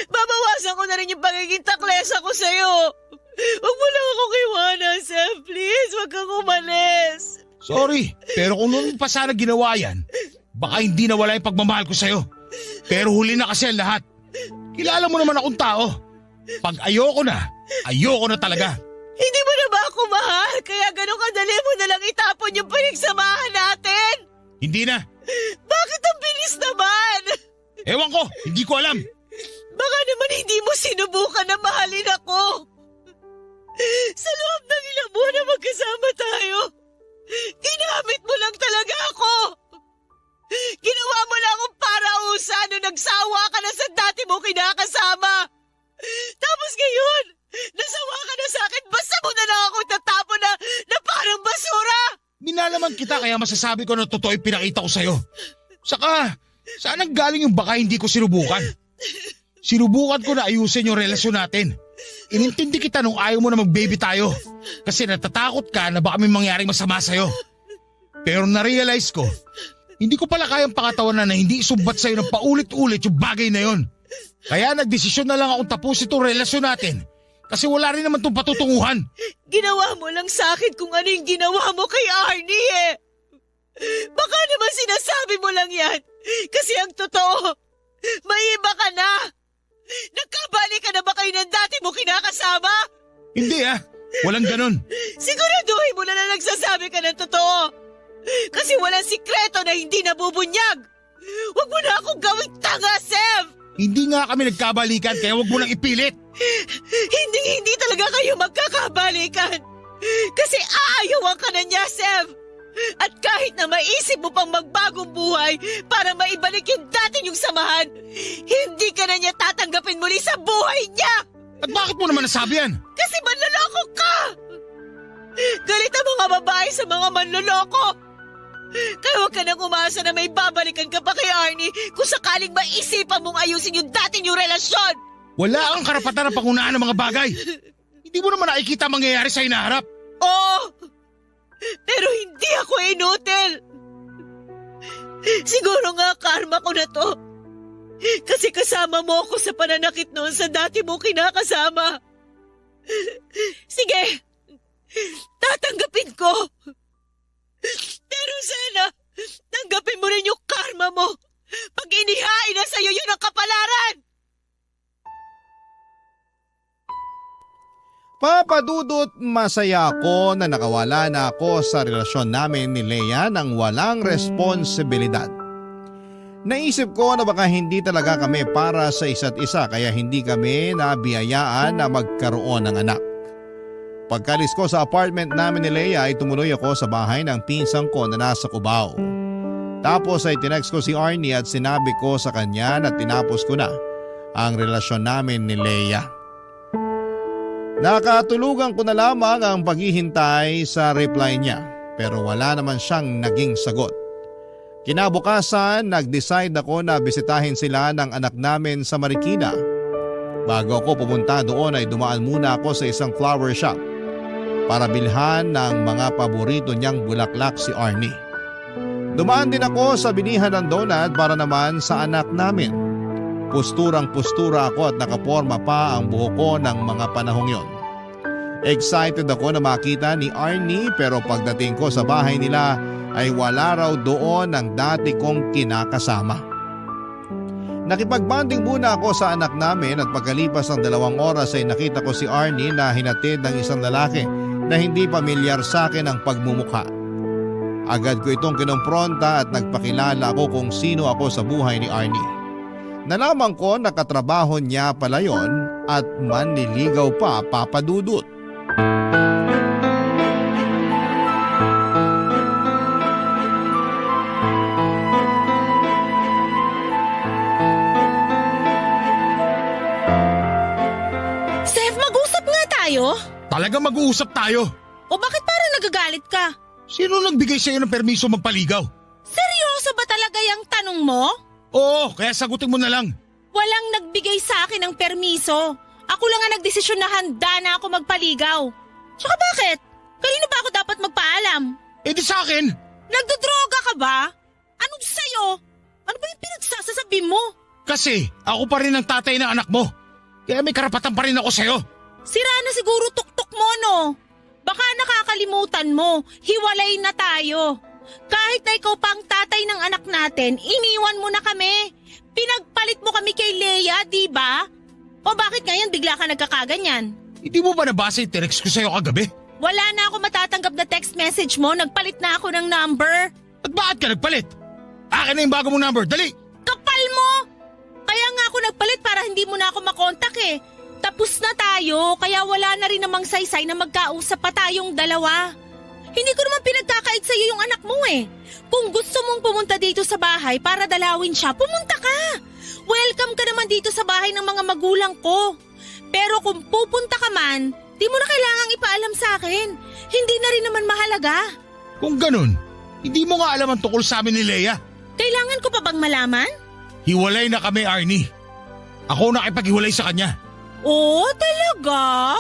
Babawasan ko na rin yung pagiging taklesa ko sa'yo. Huwag mo lang akong iwanan, Sam. Please, huwag kang umalis. Sorry, pero kung noon pa sana ginawa yan, baka hindi nawala yung pagmamahal ko sa'yo. Pero huli na kasi ang lahat. Kilala mo naman akong tao. Pag ayoko na talaga. Hindi mo na ba ako mahal? Kaya ganun kadali mo na lang itapon yung pinagsamahan natin? Hindi na. Bakit ang bilis naman? Ewan ko, hindi ko alam. Baka naman hindi mo sinubukan na mahalin ako. Sa loob ng ilang buwan na magkasama tayo, ginamit mo lang talaga ako. Ginawa mo lang akong parausa nung nagsawa ka na sa dati mo kinakasama. Tapos ngayon, nasawa ka na sa akin, basta mo na lang ako tatapon na parang basura. Minalaman kita kaya masasabi ko na totoo yung pinakita ko sa'yo. Saka, Saan ang galing yung baka hindi ko sinubukan? Sinubukan ko na ayusin yung relasyon natin. Inintindi kita nung ayaw mo na mag-baby tayo. Kasi natatakot ka na baka may mangyaring masama sa'yo. Pero na-realize ko, hindi ko pala kayang pakatawanan na hindi isumbat sa'yo ng paulit-ulit yung bagay na yon. Kaya nagdesisyon na lang akong tapusin itong relasyon natin. Kasi wala rin naman itong patutunguhan. Ginawa mo lang sa akin kung ano yung ginawa mo kay Arnie eh. Baka naman sinasabi mo lang yan. Kasi ang totoo, may iba ka na. Nagkabali ka na ba kayo ng dati mo kinakasama? Hindi walang ganon. Siguraduhin mo na nagsasabi ka ng totoo. Kasi walang sikreto na hindi nabubunyag. Huwag mo na akong gawing tanga, Sev! Hindi nga kami nagkabalikan kaya wag mo nang ipilit. Hindi talaga kayo magkakabalikan. Kasi aayawan ka na niya, Sev. At kahit na maisip mo pang magbagong buhay para maibalik yung dati niyong samahan, hindi ka na niya tatanggapin muli sa buhay niya. At bakit mo naman nasabi yan? Kasi manloloko ka. Galit ang mga babae sa mga manloloko. Kaya huwag ka nang umasa na may babalikan ka pa kay Arnie kung sakaling maisipan mong ayusin yung dati niyong relasyon. Wala kang karapatan na pangunaan ng mga bagay. Hindi mo naman nakikita ang mangyayari sa hinaharap. Oo, pero hindi ako inutil. Siguro nga karma ko na to. Kasi kasama mo ako sa pananakit noon sa dati mo kinakasama. Sige, tatanggapin ko. Pero sana, tanggapin mo rin yung karma mo. Pag inihain na sa'yo yun ang kapalaran. Papadudot, masaya ako na nakawala na ako sa relasyon namin ni Leia nang walang responsibilidad. Naisip ko na baka hindi talaga kami para sa isa't isa kaya hindi kami nabiyayaan na magkaroon ng anak. Pagkalis ko sa apartment namin ni Leia ay tumuloy ako sa bahay ng pinsang ko na nasa Cubao. Tapos ay tinext ko si Arnie at sinabi ko sa kanya na tinapos ko na ang relasyon namin ni Leia. Nakatulugan ko na lamang ang paghihintay sa reply niya pero wala naman siyang naging sagot. Kinabukasan, nag-decide ako na bisitahin sila ng anak namin sa Marikina. Bago ako pumunta doon ay dumaan muna ako sa isang flower shop para bilhan ng mga paborito niyang bulaklak si Arnie. Dumaan din ako sa bilihan ng donut para naman sa anak namin. Pusturang-pustura ako at nakaporma pa ang buhok ko ng mga panahong yon. Excited ako na makita ni Arnie pero pagdating ko sa bahay nila ay wala raw doon ang dati kong kinakasama. Nakipagbanding muna ako sa anak namin at pagkalipas ng 2 oras ay nakita ko si Arnie na hinatid ng isang lalaki na hindi pamilyar sa akin ang pagmumukha. Agad ko itong kinompronta at nagpakilala ako kung sino ako sa buhay ni Arnie. Nalaman ko na katrabaho niya pala yon at manliligaw pa, papadudot. Seth, mag-usap nga tayo. Talaga mag-uusap tayo. O bakit parang nagagalit ka? Sino nagbigay sa'yo ng permiso magpaligaw? Seryoso ba talaga yung tanong mo? Oo, kaya sagutin mo na lang. Walang nagbigay sa akin ng permiso. Ako lang ang nagdesisyon na handa na ako magpaligaw. Tsaka bakit? Kanino ba ako dapat magpaalam? Eh di sa akin. Nagdodroga ka ba? Anong sa'yo? Ano ba yung pinagsasasabi mo? Kasi ako pa rin ang tatay ng anak mo. Kaya may karapatan pa rin ako sa'yo. Sira na siguro tuktok mo, no? Baka nakakalimutan mo, hiwalay na tayo. Kahit na ikaw pa ang tatay ng anak natin, iniwan mo na kami. Pinagpalit mo kami kay Leia, di ba? O bakit ngayon bigla ka nagkakaganyan? Hindi mo ba nabasa yung text ko sa'yo kagabi? Wala na ako matatanggap na text message mo, nagpalit na ako ng number. At bakit ka nagpalit? Akin na yung bago mong number, dali! Kapal mo! Kaya nga ako nagpalit para hindi mo na ako makontak eh. Tapos na tayo, kaya wala na rin namang saysay na magkausap pa tayong dalawa. Hindi ko naman pinagkakait sa'yo yung anak mo eh. Kung gusto mong pumunta dito sa bahay para dalawin siya, pumunta ka. Welcome ka naman dito sa bahay ng mga magulang ko. Pero kung pupunta ka man, di mo na kailangang ipaalam sa akin. Hindi na rin naman mahalaga. Kung ganun, hindi mo nga alam ang tungkol sa amin ni Leia. Kailangan ko pa bang malaman? Hiwalay na kami, Arnie. Ako nakipaghiwalay sa kanya. Oo, talaga?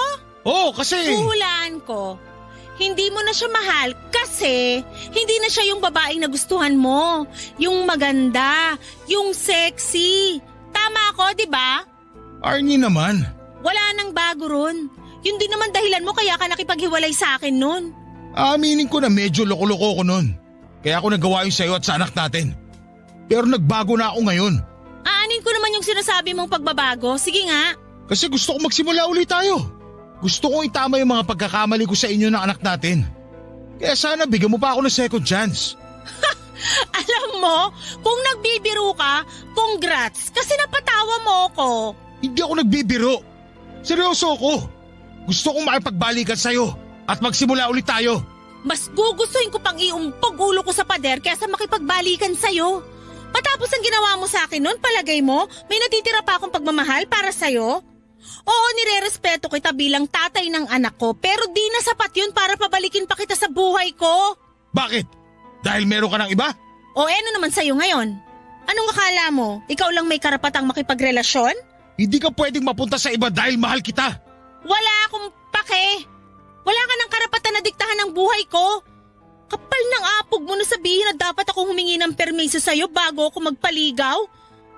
Oo, kasi... Huhulaan ko. Hindi mo na siya mahal kasi hindi na siya yung babaeng nagustuhan mo. Yung maganda, yung sexy. Tama ako, di ba? Arnie naman. Wala nang bago ron. Yun din naman dahilan mo kaya ka nakipaghiwalay sa akin nun. Aaminin ko na medyo loko-loko ko nun. Kaya ako nagawa yun sa'yo at sa anak natin. Pero nagbago na ako ngayon. Aanin ko naman yung sinasabi mong pagbabago. Sige nga. Kasi gusto ko magsimula ulit tayo. Gusto kong itama yung mga pagkakamali ko sa inyo ng anak natin. Kaya sana bigyan mo pa ako ng second chance. Alam mo, kung nagbibiro ka, congrats kasi napatawa mo ako. Hindi ako nagbibiro. Seryoso ako. Gusto kong makipagbalikan sa'yo at magsimula ulit tayo. Mas gugustuhin ko pang iumpog ulo ko sa pader kaysa makipagbalikan sa'yo. Matapos ang ginawa mo sa akin noon, palagay mo, may natitira pa akong pagmamahal para sa'yo? Oo, nirerespeto kita bilang tatay ng anak ko, pero di na sapat yun para pabalikin pa kita sa buhay ko. Bakit? Dahil meron ka ng iba? O ano naman sa'yo ngayon? Anong akala mo? Ikaw lang may karapatang makipagrelasyon? Hindi ka pwedeng mapunta sa iba dahil mahal kita. Wala akong pake. Wala ka ng karapatan na diktahan ng buhay ko. Kapal ng apog mo na sabihin na dapat akong humingi ng permiso sa'yo bago ako magpaligaw?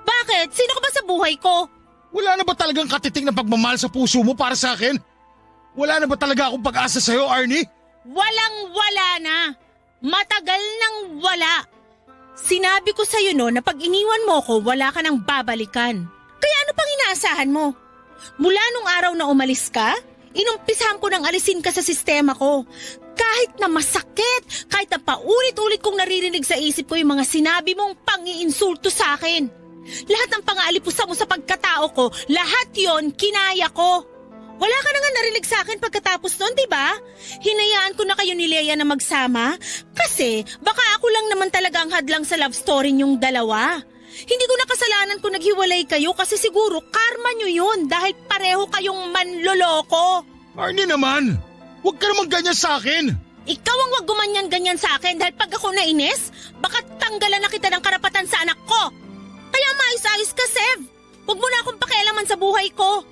Bakit? Sino ka ba sa buhay ko? Wala na ba talagang katiting na pagmamahal sa puso mo para sa akin? Wala na ba talaga akong pag-asa sa'yo, Arnie? Walang-wala na. Matagal nang wala. Sinabi ko sa'yo no na pag iniwan mo ko, wala ka nang babalikan. Kaya ano pang inaasahan mo? Mula nung araw na umalis ka, inumpisahan ko nang alisin ka sa sistema ko. Kahit na masakit, kahit na paulit-ulit kong naririnig sa isip ko yung mga sinabi mong pang-iinsulto sa akin. Lahat ng pang-aalipusta mo sa pagkatao ko, lahat yon kinaya ko. Wala ka na nga narinig sa akin pagkatapos nun, di ba? Hinayaan ko na kayo ni Leia na magsama kasi baka ako lang naman talaga ang hadlang sa love story niyong dalawa. Hindi ko na kasalanan kung naghiwalay kayo kasi siguro karma niyo yun dahil pareho kayong manloloko. Arnie naman, huwag ka naman ganyan sa akin. Ikaw ang wag gumanyan-ganyan sa akin dahil pag ako nainis, baka tanggalan na kita ng karapatan sa anak ko. Kaya maayos-ayos ka, Sev. Huwag mo na akong pakialaman sa buhay ko.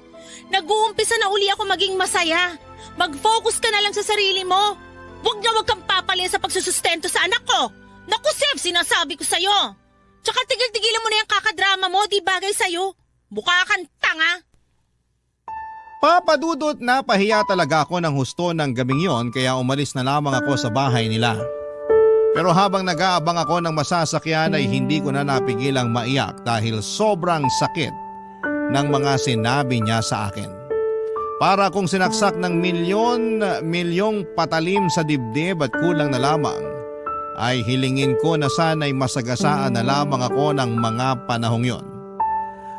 Nag-uumpisa na uli ako maging masaya. Mag-focus ka na lang sa sarili mo. Huwag kang papalya sa pagsusustento sa anak ko. Naku, Sev, sinasabi ko sa'yo. Tsaka tigil-tigilan mo na yung kakadrama mo, di bagay sa'yo. Mukha kang tanga. Papadudot na pahiya talaga ako ng husto ng gabing yon kaya umalis na lamang ako sa bahay nila. Pero habang nag-aabang ako ng masasakyan ay hindi ko na napigilang maiyak dahil sobrang sakit ng mga sinabi niya sa akin. Para kung sinaksak ng milyong patalim sa dibdib at kulang na lamang, ay hilingin ko na sana'y masagasaan na lamang ako ng mga panahong yon.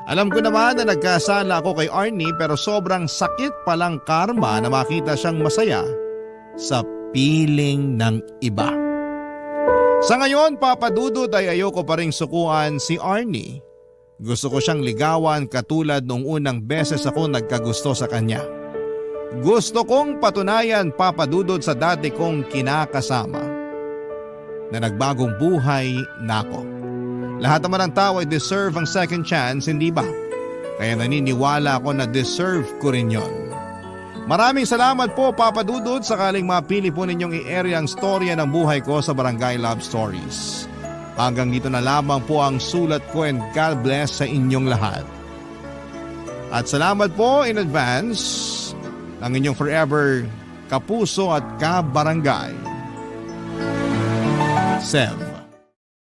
Alam ko naman na nagkasala ako kay Arnie pero sobrang sakit palang karma na makita siyang masaya sa piling ng iba. Sa ngayon, papadudot ay ayoko pa ring sukuan si Arnie. Gusto ko siyang ligawan katulad nung unang beses ako nagkagusto sa kanya. Gusto kong patunayan, papadudot, sa dati kong kinakasama na nagbagong buhay na ako. Lahat naman ng tao ay deserve ang second chance, hindi ba? Kaya naniniwala ako na deserve ko rin yon. Maraming salamat po, Papa Dudut, sakaling mapili po ninyong i-area ang storya ng buhay ko sa Barangay Love Stories. Hanggang dito na lamang po ang sulat ko and God bless sa inyong lahat. At salamat po in advance ng inyong forever kapuso at kabarangay, Sev.